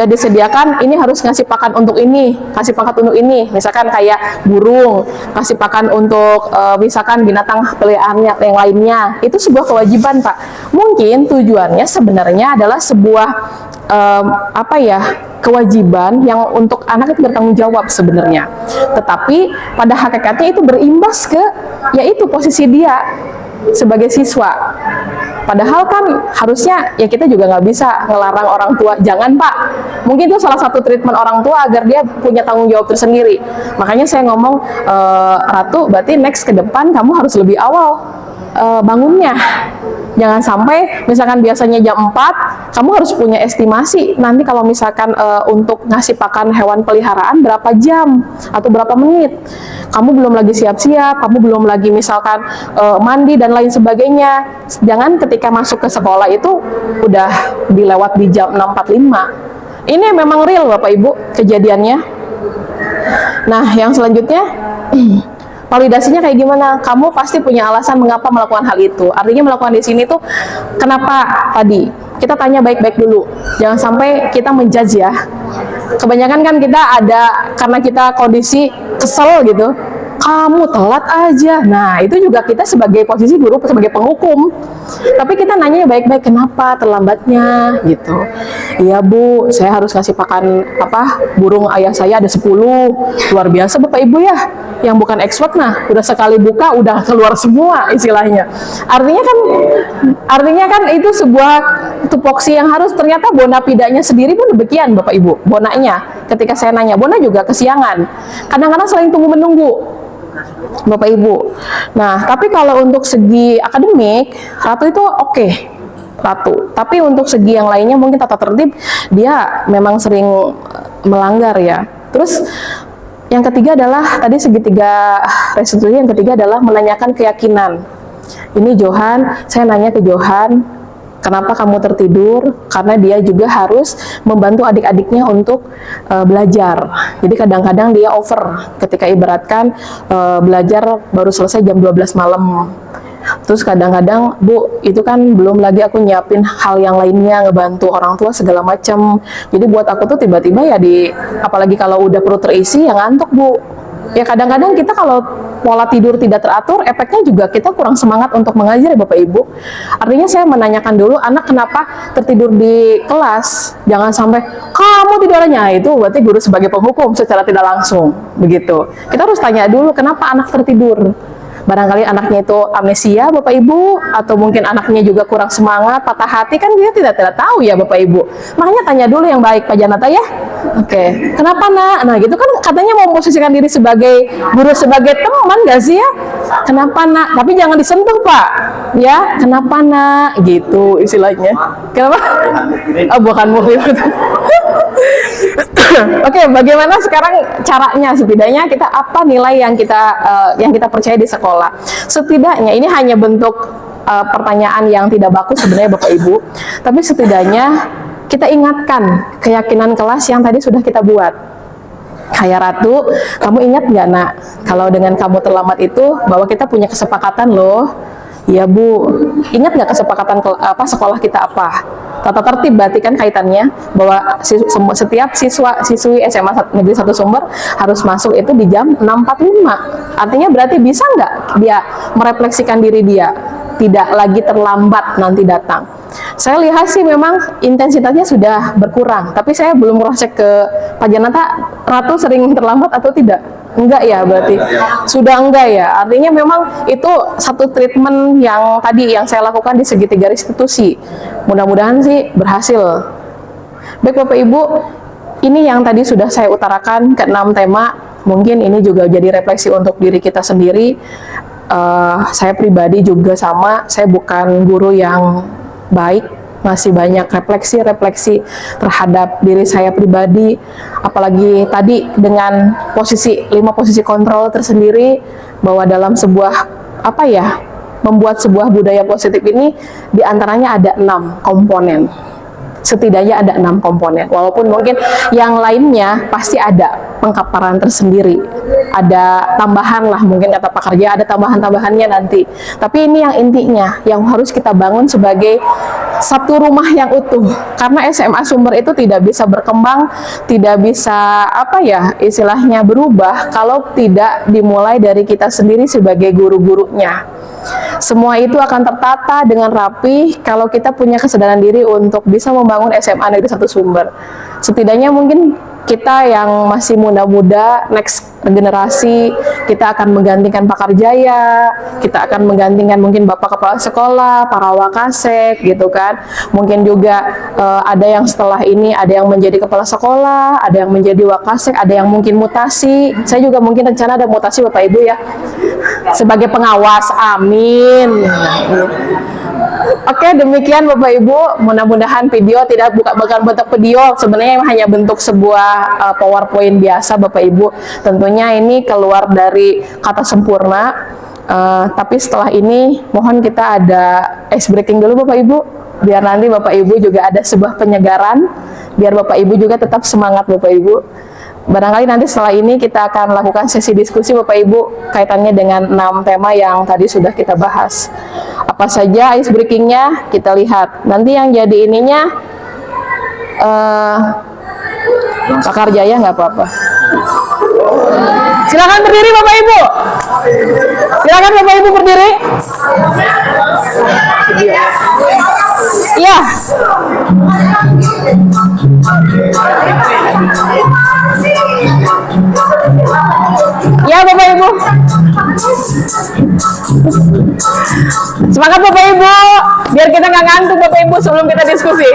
disediakan, ini harus ngasih pakan untuk ini, kasih pakan untuk ini, misalkan kayak burung, kasih pakan untuk misalkan binatang peliharaannya yang lainnya. Itu sebuah kewajiban, Pak. Mungkin tujuannya sebenarnya adalah sebuah kewajiban yang untuk anak itu bertanggung jawab sebenarnya. Tetapi pada hakikatnya itu berimbas ke yaitu posisi dia sebagai siswa. Padahal kan harusnya ya kita juga nggak bisa ngelarang orang tua, jangan Pak. Mungkin itu salah satu treatment orang tua agar dia punya tanggung jawab tersendiri. Makanya saya ngomong, Ratu, berarti next ke depan kamu harus lebih awal bangunnya. Jangan sampai misalkan biasanya jam 4, kamu harus punya estimasi nanti kalau misalkan untuk ngasih pakan hewan peliharaan berapa jam atau berapa menit. Kamu belum lagi siap-siap, kamu belum lagi misalkan mandi dan lain sebagainya. Jangan ketika masuk ke sekolah itu udah dilewat di jam 6.45. Ini memang real Bapak Ibu kejadiannya. Nah, yang selanjutnya validasinya kayak gimana? Kamu pasti punya alasan mengapa melakukan hal itu. Artinya melakukan di sini tuh kenapa tadi? Kita tanya baik-baik dulu. Jangan sampai kita menjudge ya. Kebanyakan kan kita ada karena kita kondisi kesel gitu. Kamu telat aja. Nah, itu juga kita sebagai posisi guru, sebagai penghukum. Tapi kita nanya baik-baik, kenapa terlambatnya gitu. Iya Bu, saya harus ngasih pakan burung ayah saya ada 10. Luar biasa Bapak Ibu ya. Yang bukan expert udah sekali buka udah keluar semua istilahnya. Artinya kan itu sebuah tupoksi yang harus, ternyata Bona Pidanya sendiri pun demikian Bapak Ibu. Bonanya ketika saya nanya, Bona juga kesiangan. Kadang-kadang saling tunggu-menunggu Bapak Ibu. Nah, tapi kalau untuk segi akademik, Ratu itu oke. Ratu. Tapi untuk segi yang lainnya mungkin tata tertib dia memang sering melanggar ya. Terus yang ketiga adalah tadi segitiga restitusi, yang ketiga adalah menanyakan keyakinan. Ini Johan, saya nanya ke Johan, kenapa kamu tertidur? Karena dia juga harus membantu adik-adiknya untuk belajar. Jadi kadang-kadang dia over ketika ibaratkan belajar baru selesai jam 12 malam. Terus kadang-kadang, Bu, itu kan belum lagi aku nyiapin hal yang lainnya, ngebantu orang tua segala macam. Jadi buat aku tuh tiba-tiba ya apalagi kalau udah perut terisi, yang ngantuk Bu. Ya kadang-kadang kita kalau pola tidur tidak teratur, efeknya juga kita kurang semangat untuk mengajar ya Bapak Ibu. Artinya saya menanyakan dulu, anak kenapa tertidur di kelas? Jangan sampai, kamu tidurnya, itu berarti guru sebagai penghukum secara tidak langsung. Begitu. Kita harus tanya dulu, kenapa anak tertidur? Barangkali anaknya itu amnesia Bapak Ibu, atau mungkin anaknya juga kurang semangat, patah hati, kan dia tidak tahu ya Bapak Ibu. Makanya tanya dulu yang baik Pak Janata ya. Oke, kenapa nak? Nah gitu kan katanya mau memposisikan diri sebagai guru, sebagai teman gak sih ya? Kenapa nak? Tapi jangan disentuh Pak. Ya, kenapa nak? Gitu istilahnya. Kenapa? Oh, bukan muhrim. Oke, bagaimana sekarang caranya? Setidaknya kita apa nilai yang kita percaya di sekolah? Setidaknya ini hanya bentuk pertanyaan yang tidak baku sebenarnya Bapak Ibu, tapi setidaknya kita ingatkan keyakinan kelas yang tadi sudah kita buat. Kayak Ratu, kamu ingat nggak nak, kalau dengan kamu terlambat itu bahwa kita punya kesepakatan loh. Ya Bu, ingat nggak kesepakatan sekolah kita apa? Tata tertib berarti kan kaitannya bahwa setiap siswi SMA Negeri 1 Sumber harus masuk itu di jam 6.45. Artinya berarti bisa nggak dia merefleksikan diri dia, tidak lagi terlambat nanti datang. Saya lihat sih memang intensitasnya sudah berkurang, tapi saya belum cross-check ke Pak Janata, Ratu sering terlambat atau tidak? Enggak ya berarti? Sudah enggak ya? Artinya memang itu satu treatment yang tadi yang saya lakukan di segitiga restitusi. Mudah-mudahan sih berhasil. Baik Bapak Ibu, ini yang tadi sudah saya utarakan ke 6 tema. mungkin ini juga jadi refleksi untuk diri kita sendiri. Saya pribadi juga sama, saya bukan guru yang baik, masih banyak refleksi terhadap diri saya pribadi, apalagi tadi dengan 5 posisi kontrol tersendiri, bahwa dalam sebuah membuat sebuah budaya positif ini diantaranya ada 6 komponen. Setidaknya ada 6 komponen, walaupun mungkin yang lainnya pasti ada pengkaparan tersendiri, ada tambahan lah, mungkin kata Pak Kerja ada tambahan-tambahannya nanti, tapi ini yang intinya yang harus kita bangun sebagai satu rumah yang utuh, karena SMA Sumber itu tidak bisa berkembang, tidak bisa istilahnya berubah kalau tidak dimulai dari kita sendiri sebagai guru-gurunya. Semua itu akan tertata dengan rapi kalau kita punya kesadaran diri untuk bisa membangun SMA Negeri 1 Sumber. Setidaknya mungkin kita yang masih muda-muda, next generasi, kita akan menggantikan Pak Karjaya, kita akan menggantikan mungkin Bapak Kepala Sekolah, para wakasek gitu kan. Mungkin juga ada yang setelah ini, ada yang menjadi Kepala Sekolah, ada yang menjadi wakasek, ada yang mungkin mutasi. Saya juga mungkin rencana ada mutasi Bapak Ibu ya, sebagai pengawas, amin. Oke, demikian Bapak Ibu, mudah-mudahan video tidak bukan bentuk video, sebenarnya hanya bentuk sebuah PowerPoint biasa Bapak Ibu. Tentunya ini keluar dari kata sempurna, tapi setelah ini mohon kita ada ice breaking dulu Bapak Ibu, biar nanti Bapak Ibu juga ada sebuah penyegaran, biar Bapak Ibu juga tetap semangat Bapak Ibu. Barangkali nanti setelah ini kita akan lakukan sesi diskusi Bapak Ibu kaitannya dengan 6 tema yang tadi sudah kita bahas. Apa saja ice breakingnya kita lihat. Nanti yang jadi ininya Pak Karjaya nggak apa-apa. Silakan berdiri Bapak Ibu. Silakan Bapak Ibu berdiri. Iya. Ya Bapak Ibu. Semangat Bapak Ibu, biar kita nggak ngantuk Bapak Ibu sebelum kita diskusi.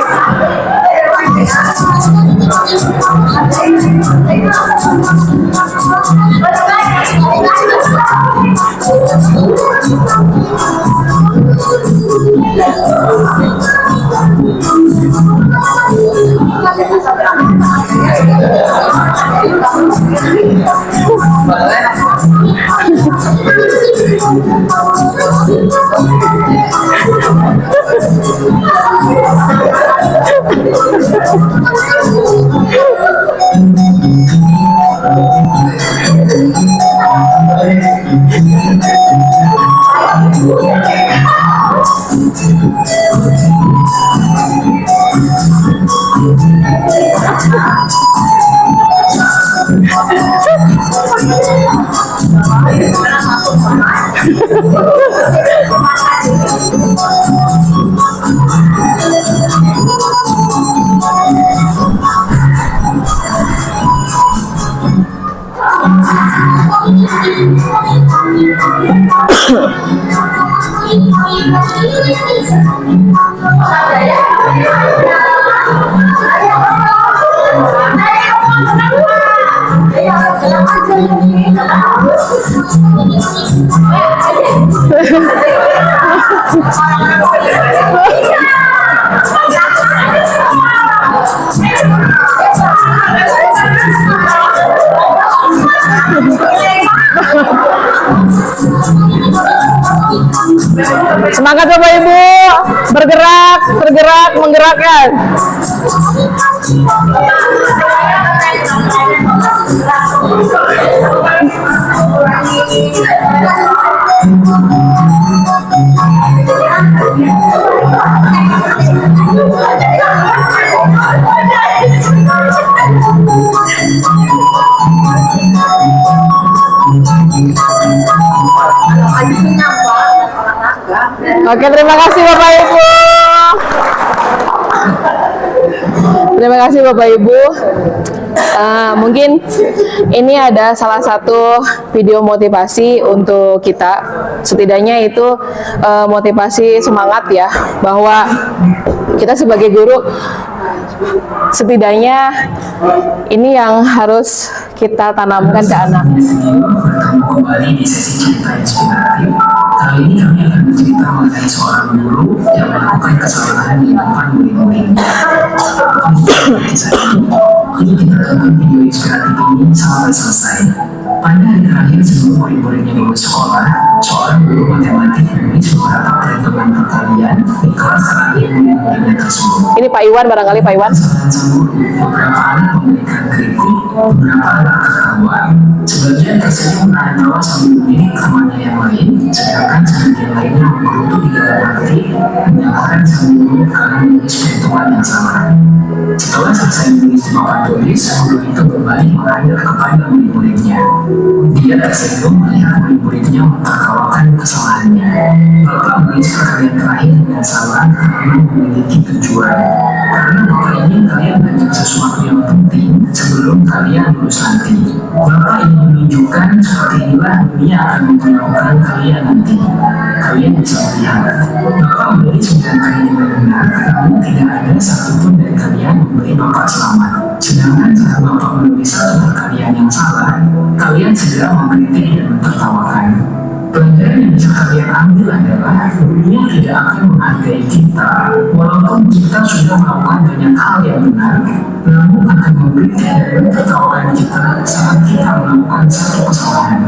Semangat Bapak Ibu, bergerak, menggerakkan. Oke, terima kasih Bapak Ibu. Terima kasih Bapak Ibu. Mungkin ini ada salah satu video motivasi untuk kita. Setidaknya itu motivasi semangat ya, bahwa kita sebagai guru setidaknya ini yang harus kita tanamkan ke anak.
Bertemu kembali di sesi cerita inspiratif. Kali ini kami akan bercerita mengenai seorang guru yang melakukan kesalahan di depan murid-muridnya. Jadi kita tonton video inspiratif ini sampai selesai. Pada hari terakhir sebelum murid-muridnya lulus sekolah, seorang guru matematik menulis beberapa perhitungan perkalian di kelas terakhir murid-muridnya tersebut.
Ini Pak Iwan, barangkali Pak Iwan.
Kesalahan sang guru, beberapa anak memberikan kritik, beberapa anak tertawa, sebagian tersenyum menarik tawa sambil melirik temannya yang lain, sedangkan sebagian lainnya menggerutu di dalam hati, menyalahkan sang guru karena menulis perhitungan yang salah. Setelah selesai menulis di papan tulis, guru itu berbalik menghadap kepada murid-muridnya. Dia tersinggung melihat murid-muridnya menertawakan kesalahannya. Bapak menulis perkalian terakhir dengan salah karena memiliki tujuan. Karena Bapak ingin kalian belajar sesuatu yang penting sebelum kalian lulus nanti. Bapak ingin menunjukkan seperti inilah dunia akan memperlakukan kalian nanti. Kalian bisa melihat. Bapak menulis 9 kali dengan benar, namun tidak ada satupun dari kalian memberi Bapak selamat. Sedangkan saat Bapak menulis satu perkalian yang salah, kalian segera mengkritik dan mentertawakan. Pelajaran yang bisa kalian ambil adalah dunia tidak akan menghargai kita walaupun kita sudah melakukan banyak hal yang benar, namun akan mengkritik dan mentertawakan kita saat kita melakukan satu kesalahan.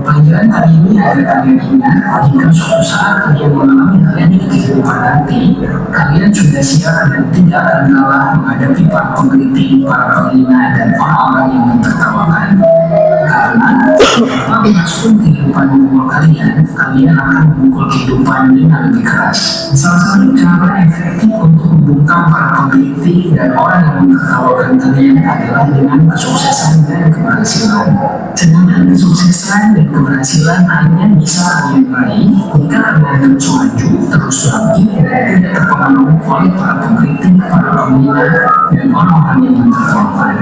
Pelajaran kali ini agar kalian ingat jika suatu saat kalian mengalami hal yang di kehidupan nanti, kalian sudah siap dan tidak akan kalah menghadapi para pengkritik, para penghina, dan orang-orang yang mentertawakan. Karena memasuki kehidupan normal kalian akan memukul kehidupan dengan lebih keras. Salah satu cara efektif untuk membungkam para pengkritik dan orang yang mentertawakan kalian adalah dengan kesuksesan dan keberhasilan. Sedangkan kesuksesan dan keberhasilan hanya bisa kalian raih jika kalian terus maju, terus bangkit, dan tidak terpengaruh oleh para pengkritik, para penghina, dan orang-orang yang mentertawakan.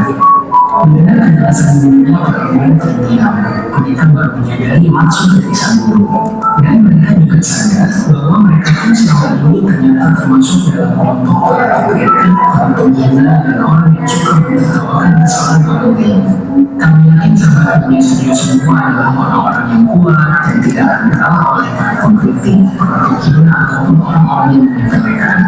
Mendengar penjelasan gurunya, para murid terdiam. Mereka baru menyadari maksud dari sang guru, dan mereka juga sadar bahwa mereka pun selama ini ternyata termasuk dalam kelompok para pengkritik, para penghina, dan orang yang suka mentertawakan kesalahan orang lain. Kami yakin sahabatnya studio semua adalah orang-orang yang kuat dan tidak akan kalah oleh para pengkritik, para penghina, ataupun orang-orang yang menyepelekan.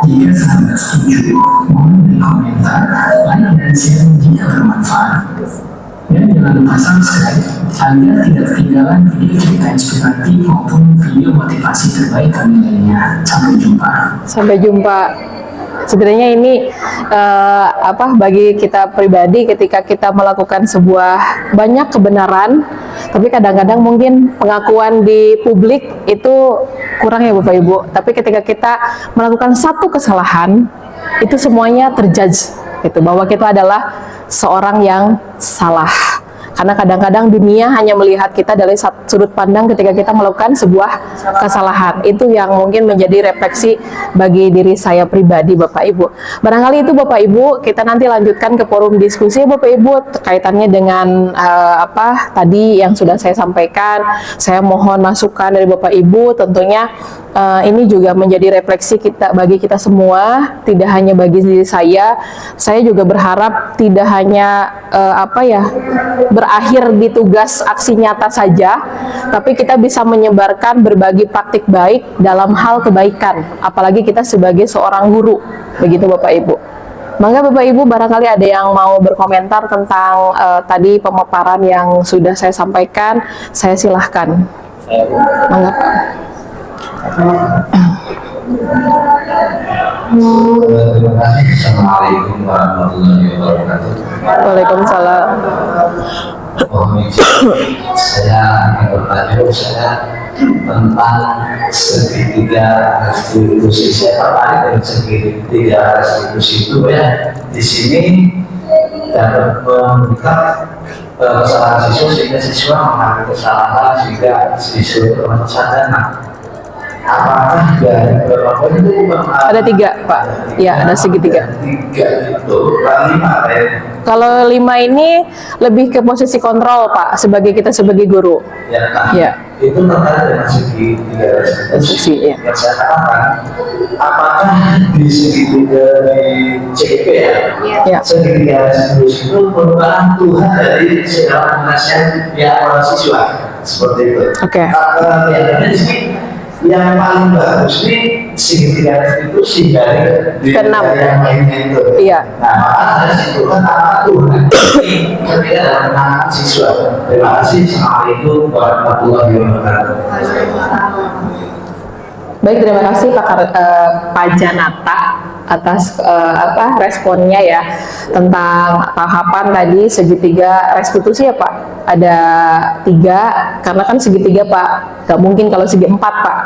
Jika sahabat setuju, mohon beri komentar, like, dan share jika bermanfaat. Dan jangan lupa subscribe agar tidak ketinggalan video cerita inspiratif maupun video motivasi terbaik kami lainnya. Sampai jumpa.
Sampai jumpa. Sebenarnya ini bagi kita pribadi ketika kita melakukan sebuah banyak kebenaran, tapi kadang-kadang mungkin pengakuan di publik itu kurang ya Bapak Ibu. Tapi ketika kita melakukan satu kesalahan, itu semuanya terjudge gitu, bahwa kita adalah seorang yang salah. Karena kadang-kadang dunia hanya melihat kita dari sudut pandang ketika kita melakukan sebuah kesalahan. Itu yang mungkin menjadi refleksi bagi diri saya pribadi Bapak Ibu. Barangkali itu Bapak Ibu, kita nanti lanjutkan ke forum diskusi Bapak Ibu kaitannya dengan tadi yang sudah saya sampaikan. Saya mohon masukan dari Bapak Ibu, tentunya ini juga menjadi refleksi kita bagi kita semua, tidak hanya bagi diri saya. Saya juga berharap tidak hanya berakhir di tugas aksi nyata saja, tapi kita bisa menyebarkan berbagi praktik baik dalam hal kebaikan, apalagi kita sebagai seorang guru, begitu Bapak Ibu. Maka Bapak Ibu barangkali ada yang mau berkomentar tentang tadi pemaparan yang sudah saya sampaikan, saya silahkan. Mangga Pak.
Terima kasih. Assalamualaikum warahmatullahi wabarakatuh.
Waalaikumsalam.
Saya akan bertanya tentang segitiga restitusi. Saya tertarik dengan segitiga restitusi itu ya. Di sini dapat memberikan kesalahan siswa sehingga siswa mengalami kesalahan sehingga siswa termasuk sadar. Apakah dari beberapa itu
ada 3 Pak? Ya, ada segitiga.
3 itu, 5 ya.
Kalau 5 ini lebih ke posisi kontrol Pak, sebagai kita sebagai guru.
Ya,
Ya.
itu terkait dengan segitiga restitusi
Iya.
yang saya katakan. Apakah di segitiga di CIP ya,
Iya.
segitiga restitusi itu merupakan Tuhan dari segala penghasilan pihak para siswa seperti itu.
Oke.
Kelihatannya di sini yang paling bagus ini segitiga restitusi dari
Keenam.
yang lainnya itu.
Iya.
Nah, maka saya simpulkan apa Tuhan ketika dalam penanganan siswa. Terima kasih. Assalamualaikum warahmatullahi wabarakatuh.
Baik, terima kasih Pak Janata atas responnya ya tentang tahapan tadi segitiga restitusi ya Pak. Ada 3 karena kan segitiga Pak, nggak mungkin kalau segi 4 Pak.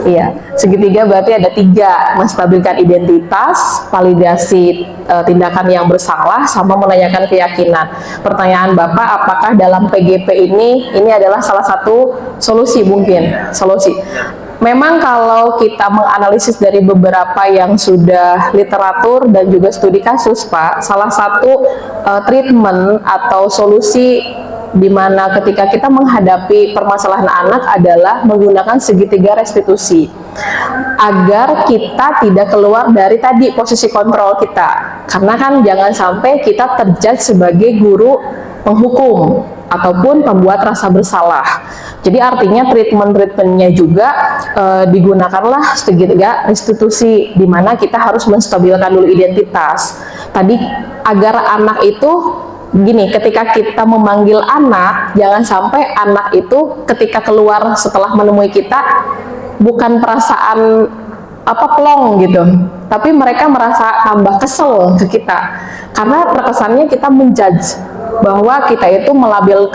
Iya, segitiga berarti ada 3, menstabilkan identitas, validasi tindakan yang bersalah, sama menanyakan keyakinan. Pertanyaan Bapak, apakah dalam PGP ini adalah salah satu solusi mungkin solusi? Memang kalau kita menganalisis dari beberapa yang sudah literatur dan juga studi kasus Pak, salah satu treatment atau solusi di mana ketika kita menghadapi permasalahan anak adalah menggunakan segitiga restitusi agar kita tidak keluar dari tadi posisi kontrol kita, karena kan jangan sampai kita terjudge sebagai guru penghukum ataupun pembuat rasa bersalah. Jadi artinya treatment-treatmentnya juga digunakanlah segitiga restitusi, di mana kita harus menstabilkan dulu identitas. Tadi agar anak itu gini, ketika kita memanggil anak, jangan sampai anak itu ketika keluar setelah menemui kita bukan perasaan plong gitu, tapi mereka merasa tambah kesel ke kita karena terkesannya kita menjudge bahwa kita itu melabel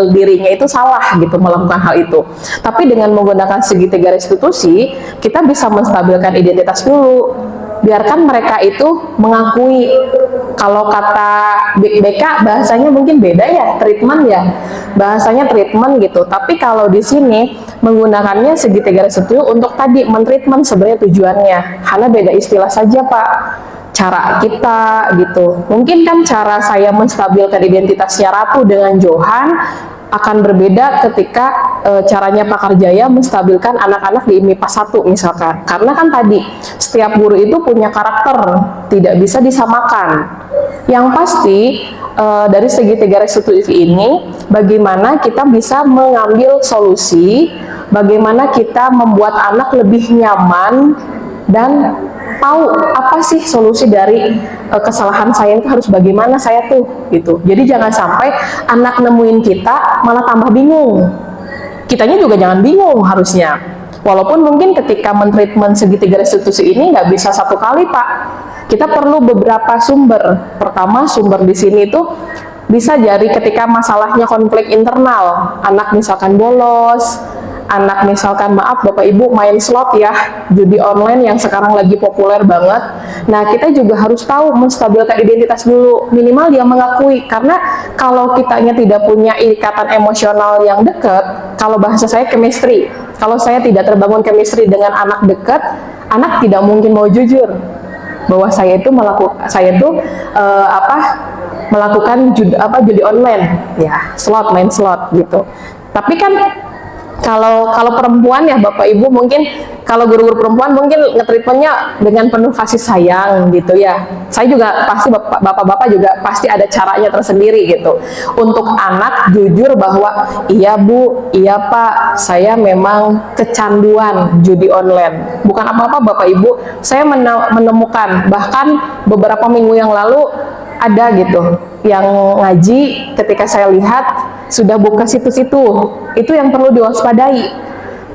dirinya itu salah gitu melakukan hal itu. Tapi dengan menggunakan segitiga restitusi, kita bisa menstabilkan identitas dulu. Biarkan mereka itu mengakui. Kalau kata Big BK bahasanya mungkin beda ya, treatment ya. Bahasanya treatment gitu. Tapi kalau di sini menggunakannya segitiga restitusi untuk tadi mentreatment sebenarnya tujuannya. Hanya beda istilah saja, Pak. Cara kita gitu. Mungkin kan cara saya menstabilkan identitasnya Ratu dengan Johan akan berbeda ketika caranya Pak Karjaya menstabilkan anak-anak di MIPA 1 misalkan. Karena kan tadi setiap guru itu punya karakter, tidak bisa disamakan. Yang pasti dari segitiga restitusi ini, bagaimana kita bisa mengambil solusi, bagaimana kita membuat anak lebih nyaman dan tahu apa sih solusi dari kesalahan saya itu harus bagaimana saya tuh gitu. Jadi jangan sampai anak nemuin kita malah tambah bingung. Kitanya juga jangan bingung harusnya. Walaupun mungkin ketika mentreatment segitiga restitusi ini nggak bisa satu kali Pak. Kita perlu beberapa sumber. Pertama sumber di sini itu bisa jadi ketika masalahnya konflik internal. Anak misalkan bolos, anak misalkan maaf Bapak Ibu main slot ya, judi online yang sekarang lagi populer banget. Nah kita juga harus tahu menstabilkan identitas dulu, minimal dia mengakui. Karena kalau kitanya tidak punya ikatan emosional yang dekat, kalau bahasa saya chemistry, kalau saya tidak terbangun chemistry dengan anak dekat, anak tidak mungkin mau jujur bahwa saya itu melakukan judi online ya, slot, main slot gitu. Tapi kan kalau perempuan ya Bapak Ibu, mungkin kalau guru-guru perempuan mungkin nge-treatmentnya dengan penuh kasih sayang gitu ya. Saya juga pasti bapak-bapak juga pasti ada caranya tersendiri gitu. Untuk anak jujur bahwa iya Bu, iya Pak, saya memang kecanduan judi online. Bukan apa-apa Bapak Ibu, saya menemukan bahkan beberapa minggu yang lalu ada gitu yang ngaji, ketika saya lihat sudah buka situs itu yang perlu diwaspadai.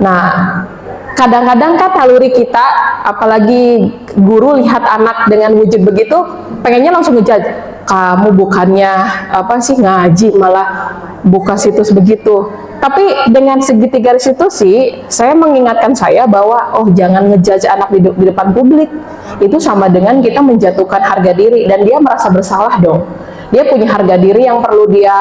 Nah kadang-kadang kan naluri kita, apalagi guru lihat anak dengan wujud begitu, pengennya langsung ngejudge, kamu bukannya ngaji malah buka situs begitu. Tapi dengan segitiga restitusi, saya mengingatkan saya bahwa jangan ngejudge anak di depan publik. Itu sama dengan kita menjatuhkan harga diri, dan dia merasa bersalah dong. Dia punya harga diri yang perlu dia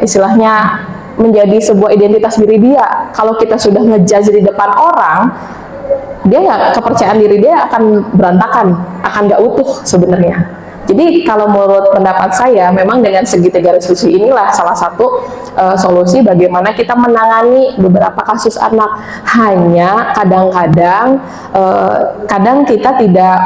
istilahnya menjadi sebuah identitas diri dia. Kalau kita sudah ngejudge di depan orang, dia kepercayaan diri dia akan berantakan, akan nggak utuh sebenarnya. Jadi kalau menurut pendapat saya, memang dengan segitiga restitusi inilah salah satu solusi bagaimana kita menangani beberapa kasus anak. Hanya kadang-kadang kadang kita tidak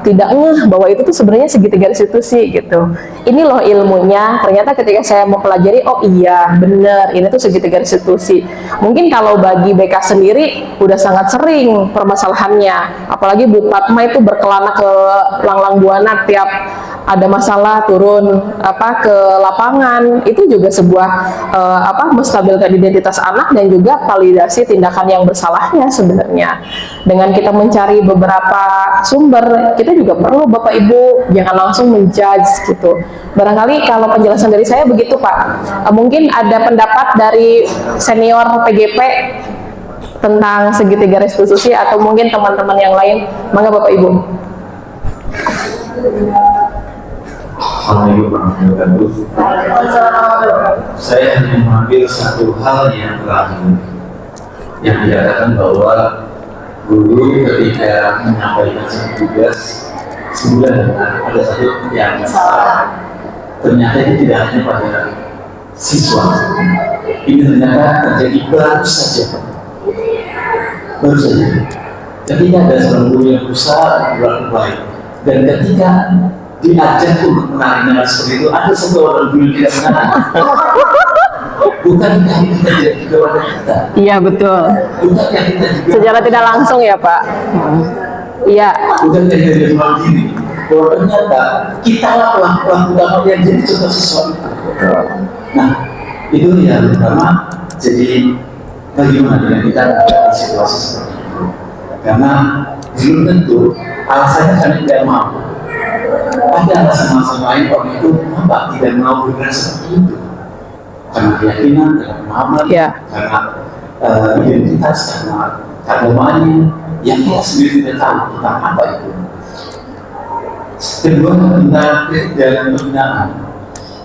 tidak ngeh bahwa itu tuh sebenarnya segitiga restitusi gitu. Ini loh ilmunya. Ternyata ketika saya mau pelajari, oh iya bener, ini tuh segitiga restitusi. Mungkin kalau bagi BK sendiri udah sangat sering permasalahannya. Apalagi Bu Fatma itu berkelana ke Langlang Buana tiap ada masalah turun ke lapangan. Itu juga sebuah menstabilkan identitas anak dan juga validasi tindakan yang bersalahnya sebenarnya. Dengan kita mencari beberapa sumber, kita juga perlu Bapak Ibu jangan langsung menjudge gitu. Barangkali kalau penjelasan dari saya begitu Pak. Mungkin ada pendapat dari senior PGP tentang segitiga restitusi atau mungkin teman-teman yang lain. Mangga Bapak Ibu.
Assalamualaikum warahmatullahi wabarakatuh. Saya hanya mengambil satu hal yang terakhir yang dikatakan bahwa guru ketika menyampaikan satu tugas sebulan ada satu yang salah. Ternyata itu tidak hanya pada siswa. Ini ternyata terjadi baru saja. Ketika ada seorang guru yang berusaha berlaku baik dan ketika diajak untuk menarik seperti itu, ada satu orang guru yang tidak menarik. Bukankah kita tidak juga pada kita?
Iya betul.
Bukankah kita juga
Secara tidak langsung ya Pak. Iya.
bukankah kita tidak mandiri bahwa ternyata kita lah pelaku utama yang jadi contoh sesuatu. Nah, itu yang pertama. Jadi bagaimana dengan kita di situasi seperti itu? Karena belum tentu alasannya karena tidak mau. Ada alasan-alasan lain orang itu mengapa tidak mau bergerak seperti itu? Karena keyakinan, karena pemahaman, karena identitas, karena keagamaannya yang kita sendiri tidak tahu tentang apa itu. Kedua, tentang kritik dan pembinaan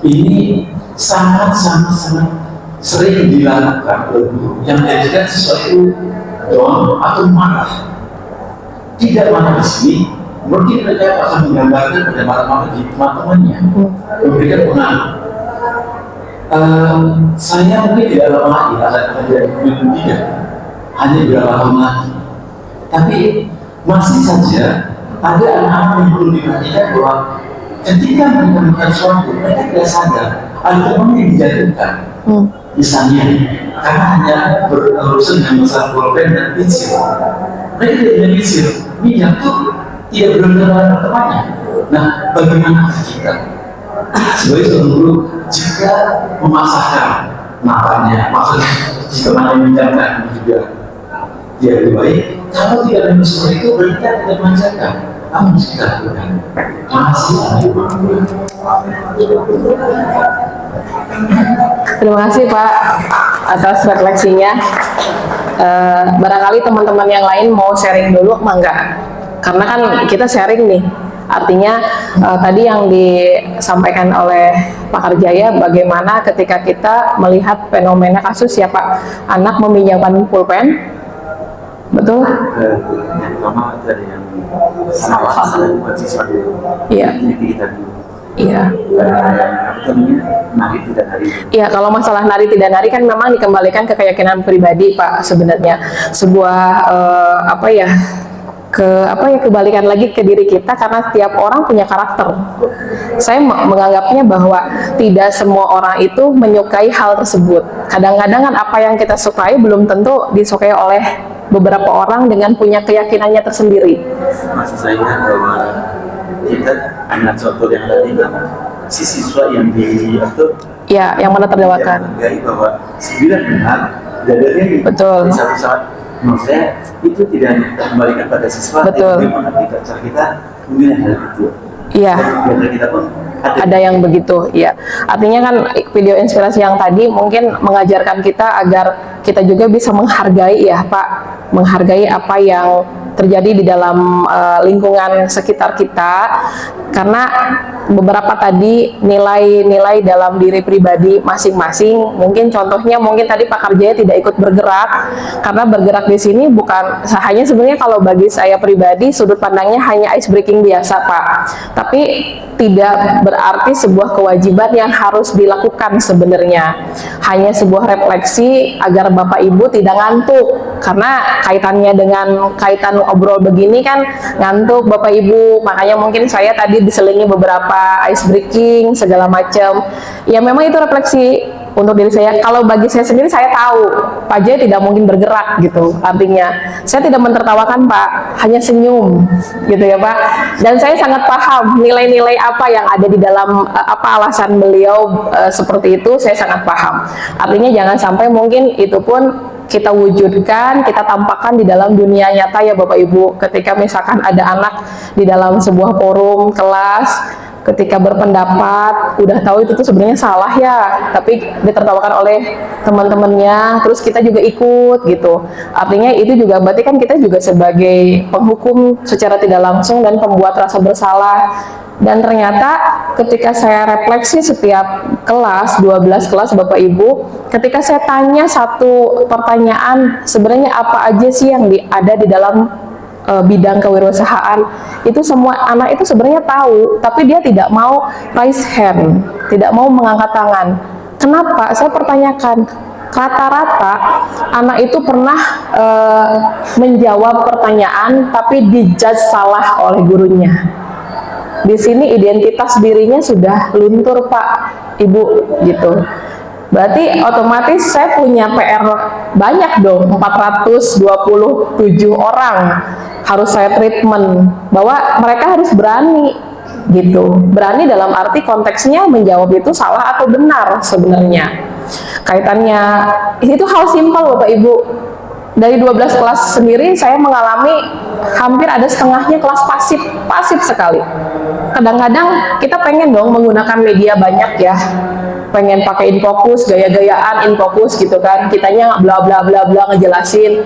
ini sangat sering dilakukan oleh guru yang menjadikan sesuatu doang atau marah. Tidak marah di sini, mungkin mereka akan menggambarkan pada marah-marah di teman-temannya, memberikan pengaruh. Saya mungkin tidak lama lagi akan menjadi pendidikan, hanya beberapa tahun lagi. Tapi masih saja ada anak-anak yang perlu diperhatikan bahwa ketika mereka melakukan sesuatu, mereka tidak sadar ada teman yang dijatuhkan. Misalnya, karena hanya berurusan dengan masalah pulpen dan pensil, mereka tidak punya pensil, minyak itu tidak benar-benar temannya. Nah, bagaimana kita sebagai seorang guru jika memasakkan matanya, maksudnya jika mana meminjamkan juga dia lebih baik. Kalau tidak ada seperti itu, berarti kita tidak memanjakan. Apa yang kita lakukan?
Terima kasih Pak atas refleksinya. Barangkali teman-teman yang lain mau sharing dulu, mangga. Karena kan kita sharing nih. Artinya tadi yang disampaikan oleh Pak Karjaya, bagaimana ketika kita melihat fenomena kasus ya Pak, anak meminjamkan pulpen, betul?
Yang pertama dari yang salah buat siswa dulu.
Iya.
Kita dulu.
Iya.
Nari tidak nari.
Iya, kalau masalah nari tidak nari kan memang dikembalikan ke keyakinan pribadi Pak sebenarnya. Sebuah kebalikan lagi ke diri kita karena setiap orang punya karakter. Saya menganggapnya bahwa tidak semua orang itu menyukai hal tersebut. Kadang-kadang kan apa yang kita sukai belum tentu disukai oleh beberapa orang dengan punya keyakinannya tersendiri.
Maksud saya bahwa kita ambil contoh yang tadi si siswa yang diatur.
Ya, yang mana terdewakan.
Menghargai bahwa sembilan benar dadanya
betul.
Di satu saat menurut saya itu tidak hanya kembalikan pada siswa,
betul.
Tapi mengerti cara kita menilai hal itu.
Iya.
Biar kita pun
ada yang begitu, ya. Artinya kan video inspirasi yang tadi mungkin mengajarkan kita agar kita juga bisa menghargai ya Pak, menghargai apa yang terjadi di dalam lingkungan sekitar kita, karena beberapa tadi nilai-nilai dalam diri pribadi masing-masing. Mungkin contohnya mungkin tadi Pak Karjaya tidak ikut bergerak, karena bergerak di sini bukan hanya sebenarnya, kalau bagi saya pribadi sudut pandangnya hanya ice breaking biasa Pak, tapi tidak berarti sebuah kewajiban yang harus dilakukan sebenarnya. Hanya sebuah refleksi agar Bapak Ibu tidak ngantuk, karena kaitannya dengan kaitan obrol begini kan ngantuk Bapak Ibu. Makanya mungkin saya tadi diselingi beberapa ice breaking segala macam. Ya memang itu refleksi untuk diri saya. Kalau bagi saya sendiri, saya tahu Pak Jaya tidak mungkin bergerak gitu. Artinya saya tidak mentertawakan Pak, hanya senyum gitu ya Pak. Dan saya sangat paham nilai-nilai apa yang ada di dalam apa alasan beliau seperti itu, saya sangat paham. Artinya jangan sampai mungkin itu pun kita wujudkan, kita tampakkan di dalam dunia nyata ya Bapak Ibu. Ketika misalkan ada anak di dalam sebuah forum kelas, ketika berpendapat, udah tahu itu tuh sebenarnya salah ya, tapi ditertawakan oleh teman-temannya, terus kita juga ikut gitu. Artinya itu juga berarti kan kita juga sebagai penghukum secara tidak langsung dan pembuat rasa bersalah. Dan ternyata ketika saya refleksi setiap kelas, 12 kelas Bapak Ibu, ketika saya tanya satu pertanyaan, sebenarnya apa aja sih yang ada di dalam bidang kewirausahaan, itu semua anak itu sebenarnya tahu, tapi dia tidak mau raise hand, tidak mau mengangkat tangan. Kenapa? Saya pertanyakan. Rata-rata anak itu pernah menjawab pertanyaan, tapi dijudge salah oleh gurunya. Di sini identitas dirinya sudah luntur Pak, Ibu, gitu. Berarti otomatis saya punya PR banyak dong, 427 orang harus saya treatment, bahwa mereka harus berani gitu. Berani dalam arti konteksnya menjawab itu salah atau benar sebenarnya. Kaitannya itu hal simpel Bapak Ibu. Dari 12 kelas sendiri saya mengalami hampir ada setengahnya kelas pasif sekali. Kadang-kadang kita pengen dong menggunakan media banyak ya, pengen pakai infocus, gaya-gayaan infocus gitu kan, kitanya bla bla bla bla ngejelasin.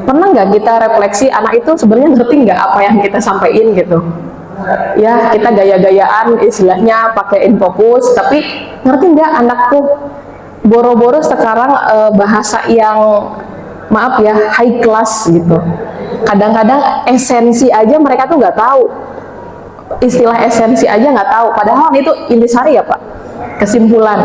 Pernah nggak kita refleksi anak itu sebenarnya ngerti nggak apa yang kita sampaikan gitu? Ya kita gaya-gayaan istilahnya pakai infocus, tapi ngerti nggak anak tuh boro-boro sekarang bahasa yang maaf ya high class gitu. Kadang-kadang esensi aja mereka tuh nggak tahu, istilah esensi aja nggak tahu. Padahal itu intisari ya Pak, kesimpulan.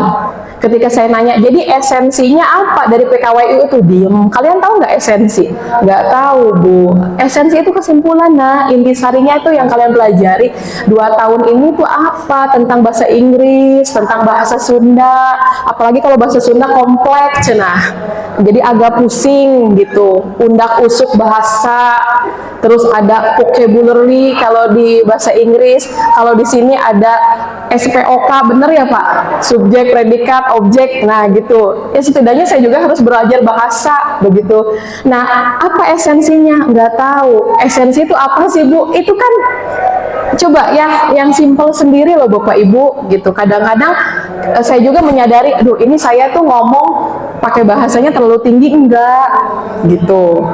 Ketika saya nanya, jadi esensinya apa dari PKWU itu? Diem. Kalian tahu nggak esensi? Nggak tahu Bu. Esensi itu kesimpulan, nah intisarinya itu yang kalian pelajari 2 tahun ini tuh apa? Tentang bahasa Inggris, tentang bahasa Sunda. Apalagi kalau bahasa Sunda kompleks, nah jadi agak pusing gitu. Undak usuk bahasa, terus ada vocabulary kalau di bahasa Inggris. Kalau di sini ada SPOK, bener ya Pak? Subjek, predikat, objek, nah gitu. Ya setidaknya saya juga harus belajar bahasa begitu. Nah, apa esensinya? Nggak tahu. Esensi itu apa sih Bu? Itu kan coba ya yang simple sendiri loh Bapak Ibu gitu. Kadang-kadang saya juga menyadari, aduh ini saya tuh ngomong pakai bahasanya terlalu tinggi enggak gitu.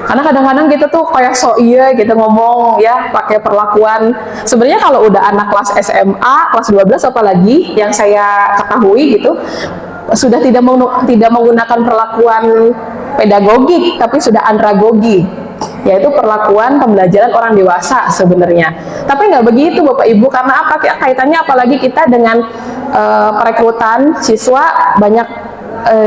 Karena kadang-kadang kita tuh kayak so iya gitu ngomong ya pakai perlakuan. Sebenarnya kalau udah anak kelas SMA, kelas 12 apalagi yang saya ketahui gitu, sudah tidak menggunakan perlakuan pedagogik tapi sudah andragogi, yaitu perlakuan pembelajaran orang dewasa sebenarnya. Tapi nggak begitu Bapak Ibu, karena apa? Kaitannya apalagi kita dengan perekrutan siswa banyak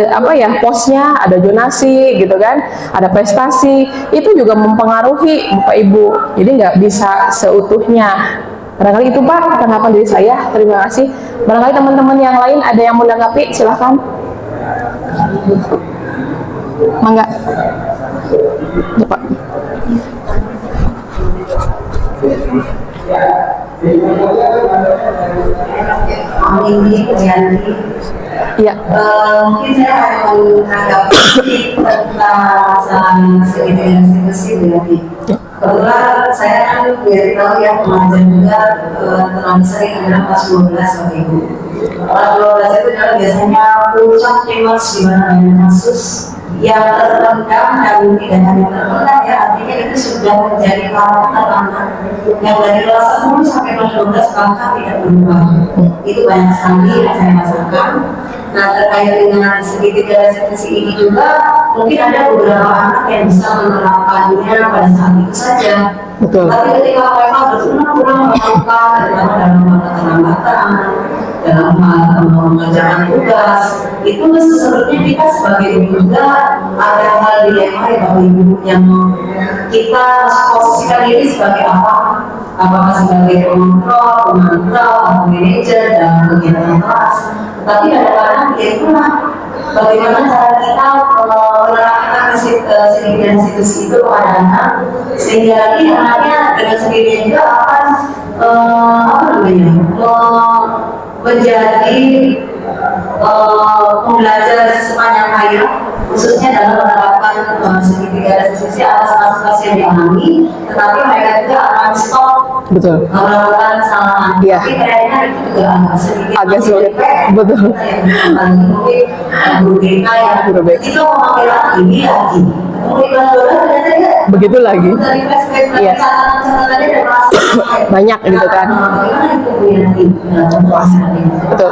apa ya, posnya ada zonasi gitu kan, ada prestasi, itu juga mempengaruhi Bapak Ibu. Jadi nggak bisa seutuhnya. Barangkali itu Pak tanggapan dari saya. Terima kasih. Barangkali teman-teman yang lain ada yang mau menanggapi, silahkan. Mangga. Ya, Pak. Iya.
Mungkin saya akan menanggapi tentang masalah segitiga berarti. Kebetulan saya kan biar tahu ya pengajar juga terlalu sering adalah kelas 12 Bapak Ibu. Kelas 12 itu adalah biasanya puncak klimaks di mana ada kasus yang terpendam dan tidak hanya terpendam ya, artinya itu sudah menjadi karakter anak yang dari kelas 10 sampai kelas 12 bahkan tidak berubah. Itu banyak sekali yang saya rasakan. Nah, terkait dengan segitiga restitusi ini juga mungkin ada beberapa anak yang bisa menerapkannya pada saat itu saja.
Betul.
Tapi ketika mereka berulang-ulang melakukan dalam hal keterlambatan, dalam hal mengerjakan tugas, itu sebenarnya kita sebagai guru juga ada hal dilema ya Bapak Ibu yang kita posisikan diri sebagai apa? Apakah sebagai pengontrol, pemantau, atau manajer dalam kegiatan kelas? Tapi kadang-kadang ya itulah bagaimana cara kita menerapkan segitiga institusi itu kepada anak, sehingga nanti anaknya dengan sendirinya juga akan menjadi pembelajar sepanjang hayat, khususnya dalam menerapkan segitiga restitusi atas kasus-kasus yang dialami, tetapi mereka juga akan stop
Betul.
melakukan kesalahan.
Iya.
Tapi kayaknya itu juga sedikit
Agak sulit. Betul.
Mungkin guru BK yang
Guru BK.
kita mau pakai lagi ini lagi. Mungkin kelas 12 ternyata dia
Begitu lagi.
dari flashback
Iya.
catatan-catatannya dan masuk
Banyak gitu kan.
Bagaimana itu Bu Yanti?
Betul.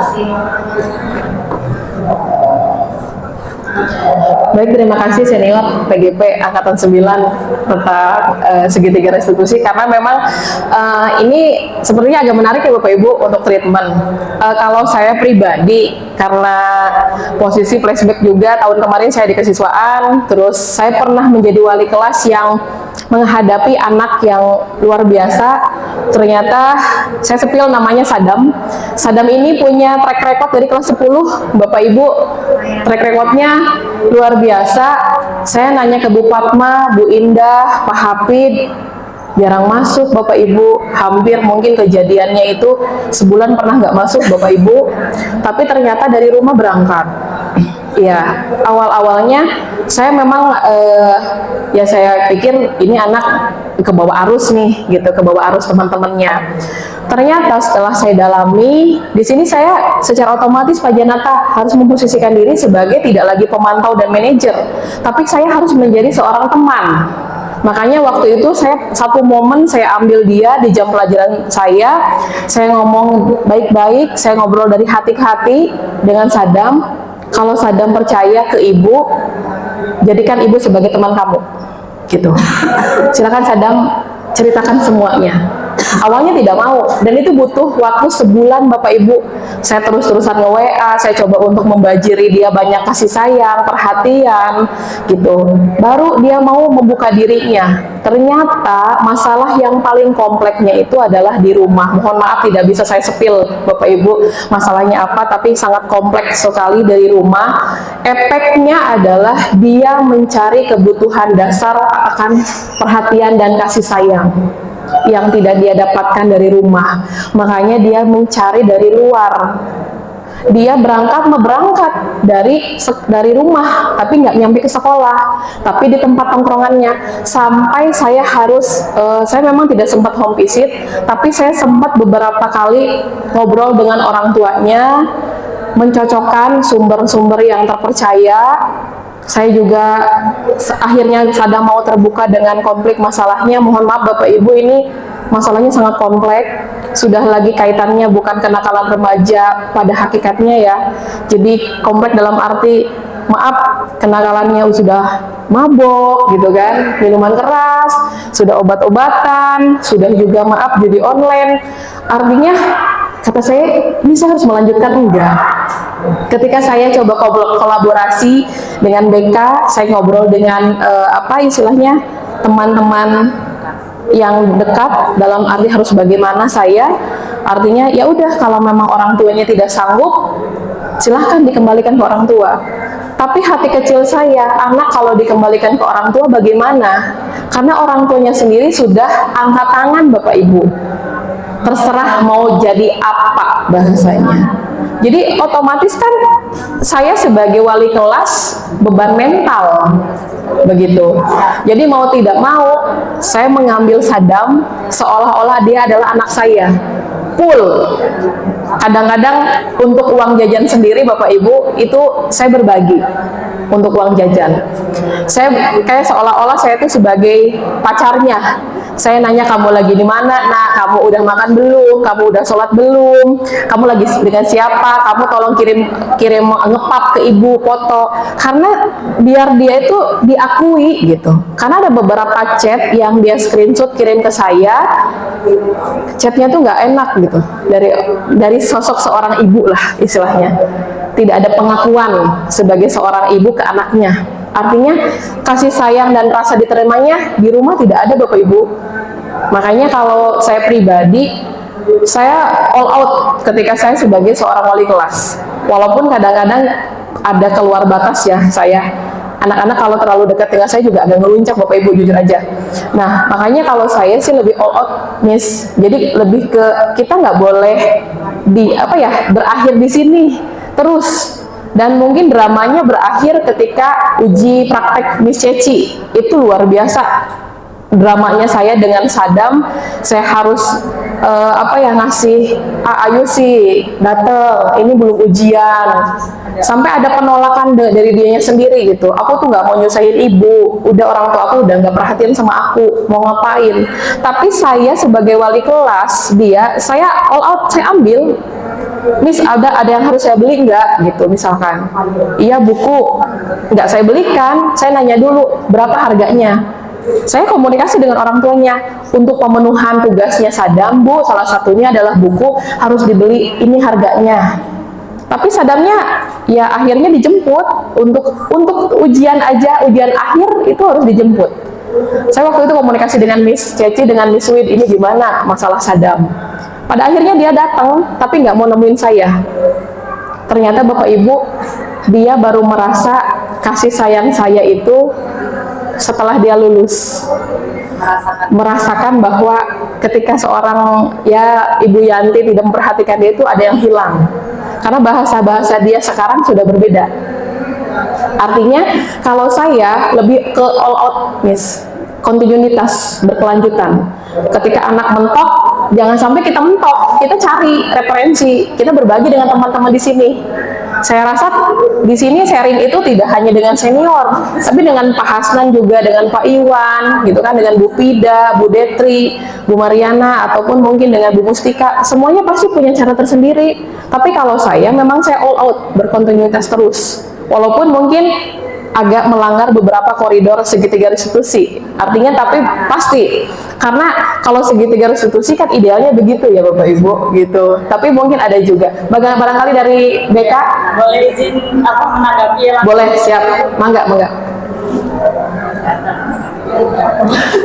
Baik, terima kasih senior PGP Angkatan 9 tentang segitiga restitusi, karena memang ini sepertinya agak menarik ya Bapak Ibu untuk treatment. Kalau saya pribadi, karena posisi flashback juga tahun kemarin saya di kesiswaan, terus saya pernah menjadi wali kelas yang menghadapi anak yang luar biasa. Ternyata saya sepil namanya Sadam. Sadam ini punya track record dari kelas 10 Bapak Ibu. Track recordnya luar biasa. Saya nanya ke Bu Fatma, Bu Indah, Pak Hafid, jarang masuk Bapak Ibu. Hampir mungkin kejadiannya itu sebulan pernah nggak masuk Bapak Ibu. Tapi ternyata dari rumah berangkat. Ya, awal-awalnya saya memang ya saya pikir ini anak ke bawah arus nih, gitu, ke bawah arus teman-temannya. Ternyata setelah saya dalami, di sini saya secara otomatis Pak Janata harus memposisikan diri sebagai tidak lagi pemantau dan manajer, tapi saya harus menjadi seorang teman. Makanya waktu itu saya satu momen saya ambil dia di jam pelajaran saya ngomong baik-baik, saya ngobrol dari hati ke hati dengan Sadam. Kalau Sadam percaya ke ibu, jadikan ibu sebagai teman kamu, gitu. Silakan Sadam ceritakan semuanya. Awalnya tidak mau, dan itu butuh waktu sebulan Bapak Ibu. Saya terus-terusan nge-WA, saya coba untuk membajiri dia banyak kasih sayang, perhatian, gitu. Baru dia mau membuka dirinya. Ternyata masalah yang paling kompleksnya itu adalah di rumah. Mohon maaf tidak bisa saya sepil Bapak Ibu masalahnya apa, tapi sangat kompleks sekali dari rumah. Efeknya adalah dia mencari kebutuhan dasar akan perhatian dan kasih sayang yang tidak dia dapatkan dari rumah. Makanya dia mencari dari luar. Dia berangkat dari rumah, tapi nggak nyampe ke sekolah, tapi di tempat tongkrongannya. Sampai saya harus, saya memang tidak sempat home visit, tapi saya sempat beberapa kali ngobrol dengan orang tuanya, mencocokkan sumber-sumber yang terpercaya. Saya juga akhirnya Sadam mau terbuka dengan konflik masalahnya. Mohon maaf Bapak Ibu, ini masalahnya sangat kompleks, sudah lagi kaitannya bukan kenakalan remaja pada hakikatnya ya. Jadi kompleks dalam arti maaf kenakalannya sudah mabok gitu kan, minuman keras, sudah obat-obatan, sudah juga maaf judi online. Artinya kata saya, ini saya harus melanjutkan enggak? Ketika saya coba kolaborasi dengan BK, saya ngobrol dengan istilahnya teman-teman yang dekat, dalam arti harus bagaimana saya, artinya ya udah kalau memang orang tuanya tidak sanggup, silahkan dikembalikan ke orang tua. Tapi hati kecil saya, anak kalau dikembalikan ke orang tua bagaimana? Karena orang tuanya sendiri sudah angkat tangan Bapak Ibu. Terserah mau jadi apa bahasanya. Jadi otomatis kan saya sebagai wali kelas beban mental begitu. Jadi mau tidak mau saya mengambil Sadam seolah-olah dia adalah anak saya. Full. Kadang-kadang untuk uang jajan sendiri Bapak Ibu itu saya berbagi. untuk uang jajan. Saya kayak seolah-olah saya itu sebagai pacarnya. Saya nanya, kamu lagi di mana? Nah, kamu udah makan belum? Kamu udah sholat belum? Kamu lagi dengan siapa? Kamu tolong kirim ngepap ke ibu foto. Karena biar dia itu diakui gitu. Karena ada beberapa chat yang dia screenshot kirim ke saya, chatnya tuh nggak enak gitu. Dari sosok seorang ibu lah istilahnya. Tidak ada pengakuan sebagai seorang ibu ke anaknya. Artinya kasih sayang dan rasa diterimanya di rumah tidak ada, Bapak Ibu. Makanya kalau saya pribadi, saya all out ketika saya sebagai seorang wali kelas. Walaupun kadang-kadang ada keluar batas ya saya. Anak-anak kalau terlalu dekat dengan saya juga agak ngeluncak, Bapak Ibu, jujur aja. Nah, makanya kalau saya sih lebih all out, Miss. Jadi lebih ke kita nggak boleh berakhir di sini terus. Dan mungkin dramanya berakhir ketika uji praktek Miss Ceci. Itu luar biasa. Dramanya saya dengan Sadam, saya harus ngasih, ayo sih dateng, ini belum ujian. Sampai ada penolakan dari dianya sendiri gitu. Aku tuh nggak mau nyusahin ibu, udah orang tua aku udah nggak perhatian sama aku, mau ngapain. Tapi saya sebagai wali kelas saya all out, saya ambil. Miss, ada yang harus saya beli nggak gitu misalkan. Iya, buku nggak saya belikan, saya nanya dulu berapa harganya. Saya komunikasi dengan orang tuanya untuk pemenuhan tugasnya Sadam, Bu, salah satunya adalah buku harus dibeli, ini harganya. Tapi Sadamnya ya akhirnya dijemput untuk ujian aja, ujian akhir itu harus dijemput. Saya waktu itu komunikasi dengan Miss Ceci, dengan Miss Wid, ini gimana masalah Sadam. Pada akhirnya dia datang, tapi nggak mau nemuin saya. Ternyata Bapak Ibu, dia baru merasa kasih sayang saya itu setelah dia lulus. Merasakan bahwa ketika seorang Ibu Yanti tidak memperhatikan dia itu ada yang hilang. Karena bahasa-bahasa dia sekarang sudah berbeda. Artinya kalau saya lebih ke all out, Miss. Kontinuitas, berkelanjutan. Ketika anak mentok, jangan sampai kita mentok, kita cari referensi, kita berbagi dengan teman-teman di sini. Saya rasa di sini sharing itu tidak hanya dengan senior, tapi dengan Pak Hasnan juga, dengan Pak Iwan, gitu kan, dengan Bu Pida, Bu Detri, Bu Mariana, ataupun mungkin dengan Bu Mustika. Semuanya pasti punya cara tersendiri. Tapi kalau saya, memang saya all out, berkontinuitas terus. Walaupun mungkin agak melanggar beberapa koridor segitiga restitusi. Artinya tapi pasti, karena kalau segitiga restitusi kan idealnya begitu ya Bapak Ibu gitu. Tapi mungkin ada juga. Barangkali dari BK
boleh izin menanggapi ya?
Boleh, siap. Mangga.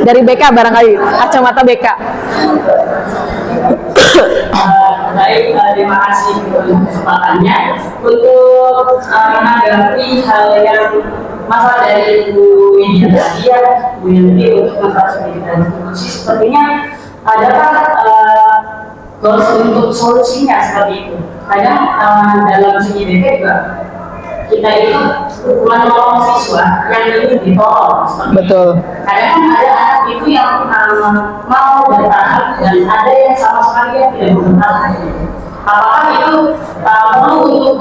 Dari BK barangkali, kacamata BK.
Baik, terima kasih untuk kesempatannya untuk menanggapi hal yang masalah dari Bu Widya tadi ya, Bu Yanti, untuk masalah pendidikan institusi. Sepertinya adakah goals untuk solusinya seperti itu? Kadang dalam segi BK juga kita itu menolong siswa yang ingin ditolong seperti
Betul.
itu. Kadang kan ada anak itu yang mau bertahan dan ada yang sama sekali yang tidak bertahan. Apakah itu perlu untuk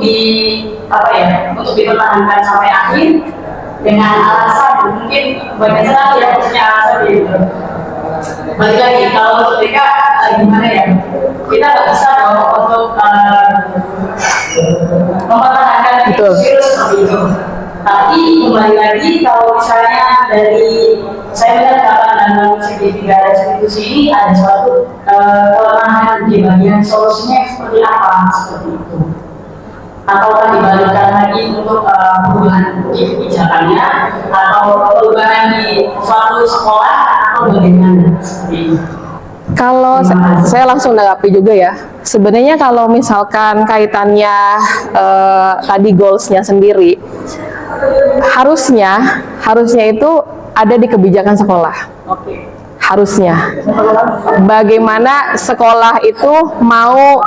untuk dipertahankan sampai akhir dengan alasan mungkin banyak sekali ya, maksudnya alasan itu. Balik lagi, kalau mereka gimana ya, kita nggak bisa untuk mempertahankan virus seperti itu. Tapi kembali lagi, kalau misalnya dari saya melihat dalam segitiga restitusi ini ada suatu kelemahan di bagian solusinya seperti apa, seperti itu. Ataukah dibalikkan lagi untuk perubahan di kebijakannya, atau perubahan di suatu sekolah, atau bagaimana seperti itu.
Kalau saya langsung menanggapi juga ya. Sebenarnya kalau misalkan kaitannya tadi goalsnya sendiri, harusnya itu ada di kebijakan sekolah. Harusnya. Bagaimana sekolah itu mau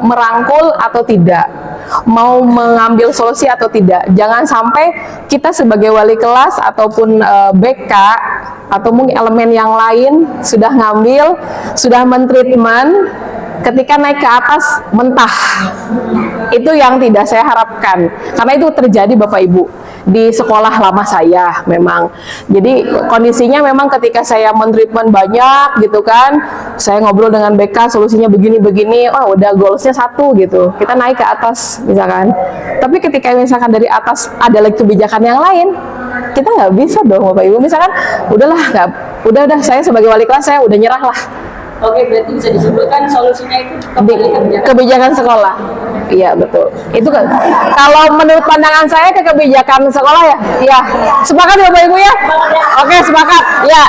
merangkul atau tidak, mau mengambil solusi atau tidak. Jangan sampai kita sebagai wali kelas ataupun BK atau mungkin elemen yang lain sudah ngambil, sudah mentreatment, ketika naik ke atas mentah. Itu yang tidak saya harapkan, karena itu terjadi Bapak Ibu di sekolah lama saya memang. Jadi kondisinya memang ketika saya men-treatment banyak gitu kan, saya ngobrol dengan BK solusinya begini-begini, oh udah goalsnya satu gitu, kita naik ke atas misalkan. Tapi ketika misalkan dari atas ada lagi kebijakan yang lain, kita nggak bisa dong Bapak Ibu. Misalkan udahlah, udah saya sebagai wali kelas saya udah nyerah lah.
Oke, berarti bisa disebutkan solusinya itu kembali
Kebijakan sekolah. Iya betul. Itu kan kalau menurut pandangan saya ke kebijakan sekolah ya. Iya. Sepakat ya Bapak Ibu ya? Oke, sepakat. Ya.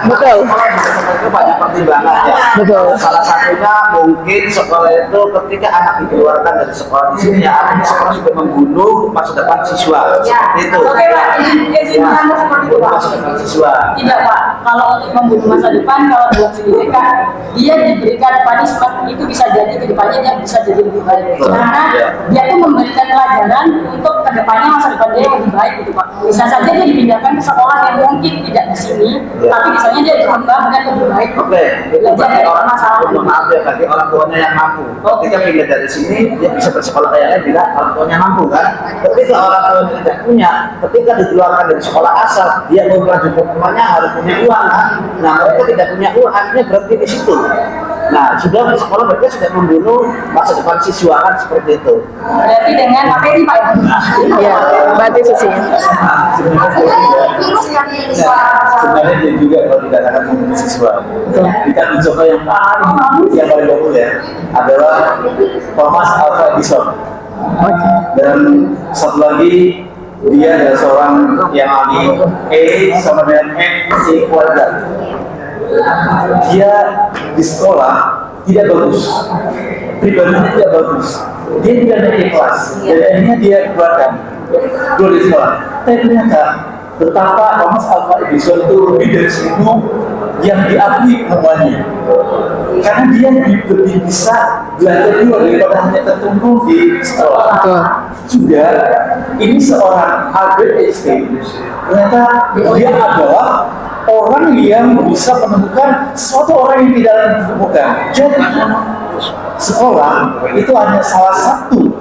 Betul.
Itu banyak pertimbangan ya.
Betul.
Salah satunya mungkin sekolah itu ketika anak dikeluarkan dari sekolah di sini ya artinya sekolah sudah membunuh masa depan siswa. Seperti itu.
Oke Pak, izin Anda seperti itu Pak.
Masa depan siswa.
Tidak Pak, kalau untuk membunuh masa depan, kalau dalam pendidikan dia diberikan punishment itu bisa jadi kedepannya dia bisa jadi lebih baik. Karena dia itu memberikan pelajaran untuk kedepannya masa depan dia lebih baik gitu Pak. Bisa saja dia dipindahkan ke sekolah yang mungkin tidak di sini, tapi misalnya dia berkembang dan lebih baik.
Oke, itu
Belajar dari
bagi orang
permasalahan.
maaf ya bagi orang tuanya yang mampu. Ketika pindah dari sini dia bisa bersekolah kayak lain bila orang tuanya mampu kan. Ketika orang tuanya tidak punya, ketika dikeluarkan dari sekolah asal dia mau melanjutkan sekolahnya harus punya uang kan. Nah mereka tidak punya uang akhirnya berhenti di situ. Nah sudah di sekolah mereka sudah membunuh masa depan siswa kan seperti itu.
Berarti dengan materi Pak ya?
Iya, berarti sisi.
Sebenarnya dia juga kalau dikatakan membunuh siswa. Kita mencoba yang paling populer adalah Thomas Alva Edison. Dan satu lagi dia adalah seorang yang ahli E sama dengan MC kuadrat. Dia di sekolah tidak bagus, pribadinya tidak bagus, dia tidak naik kelas, dan akhirnya dia keluar dari sekolah. Tapi ternyata betapa Thomas Alva Edison itu lebih dari 1000 yang diakui namanya, karena dia lebih bisa belajar juga daripada hanya tertumpu di sekolah.
Betul.
Sudah ini seorang Albert Einstein, ternyata dia adalah orang yang bisa menemukan sesuatu orang yang tidak ditemukan. Jadi sekolah itu hanya salah satu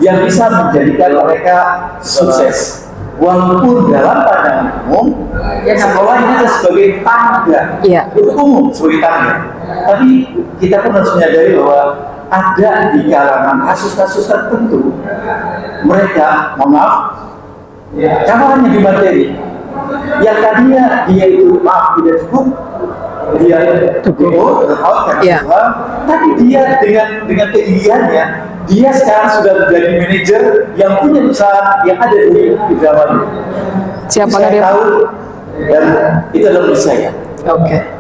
yang bisa menjadikan mereka sukses. Walaupun dalam pandangan umum, sekolah ini adalah sebagai tangga,
Iya.
untuk umum sebagai tangga. Tapi kita pun harus menyadari bahwa ada di kalangan kasus-kasus tertentu mereka, mohon maaf, kalau hanya di materi, yang tadinya dia itu maaf tidak cukup, dia cukup karena
Iya.
Tuhan, tapi dia dengan kegigihannya dia sekarang sudah menjadi manajer yang punya usaha yang ada di zaman.
Siapakah
Saya
dia?
tahu dan itu adalah menurut saya.
Oke.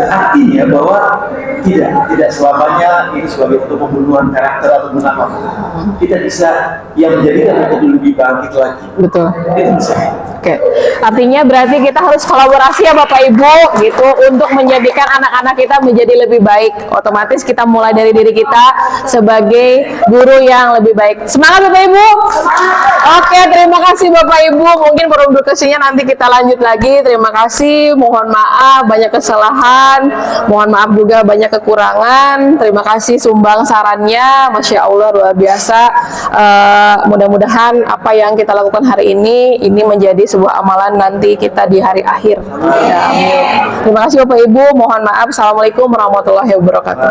Artinya bahwa tidak selamanya ini sebagai untuk pembunuhan karakter atau apa. Kita bisa yang menjadikan kita lebih bangkit lagi.
Betul.
Itu bisa.
Oke, artinya berarti kita harus kolaborasi ya Bapak Ibu gitu untuk menjadikan anak-anak kita menjadi lebih baik. Otomatis kita mulai dari diri kita sebagai guru yang lebih baik. Semangat Bapak Ibu. Oke, terima kasih Bapak Ibu. Mungkin forum diskusinya nanti kita lanjut lagi. Terima kasih. Mohon maaf banyak kesalahan. Mohon maaf juga banyak kekurangan. Terima kasih sumbang sarannya. Masya Allah luar biasa. Mudah-mudahan apa yang kita lakukan hari ini menjadi sebuah amalan nanti kita di hari akhir. Ya, amin. Terima kasih Bapak Ibu. Mohon maaf. Assalamualaikum warahmatullahi wabarakatuh.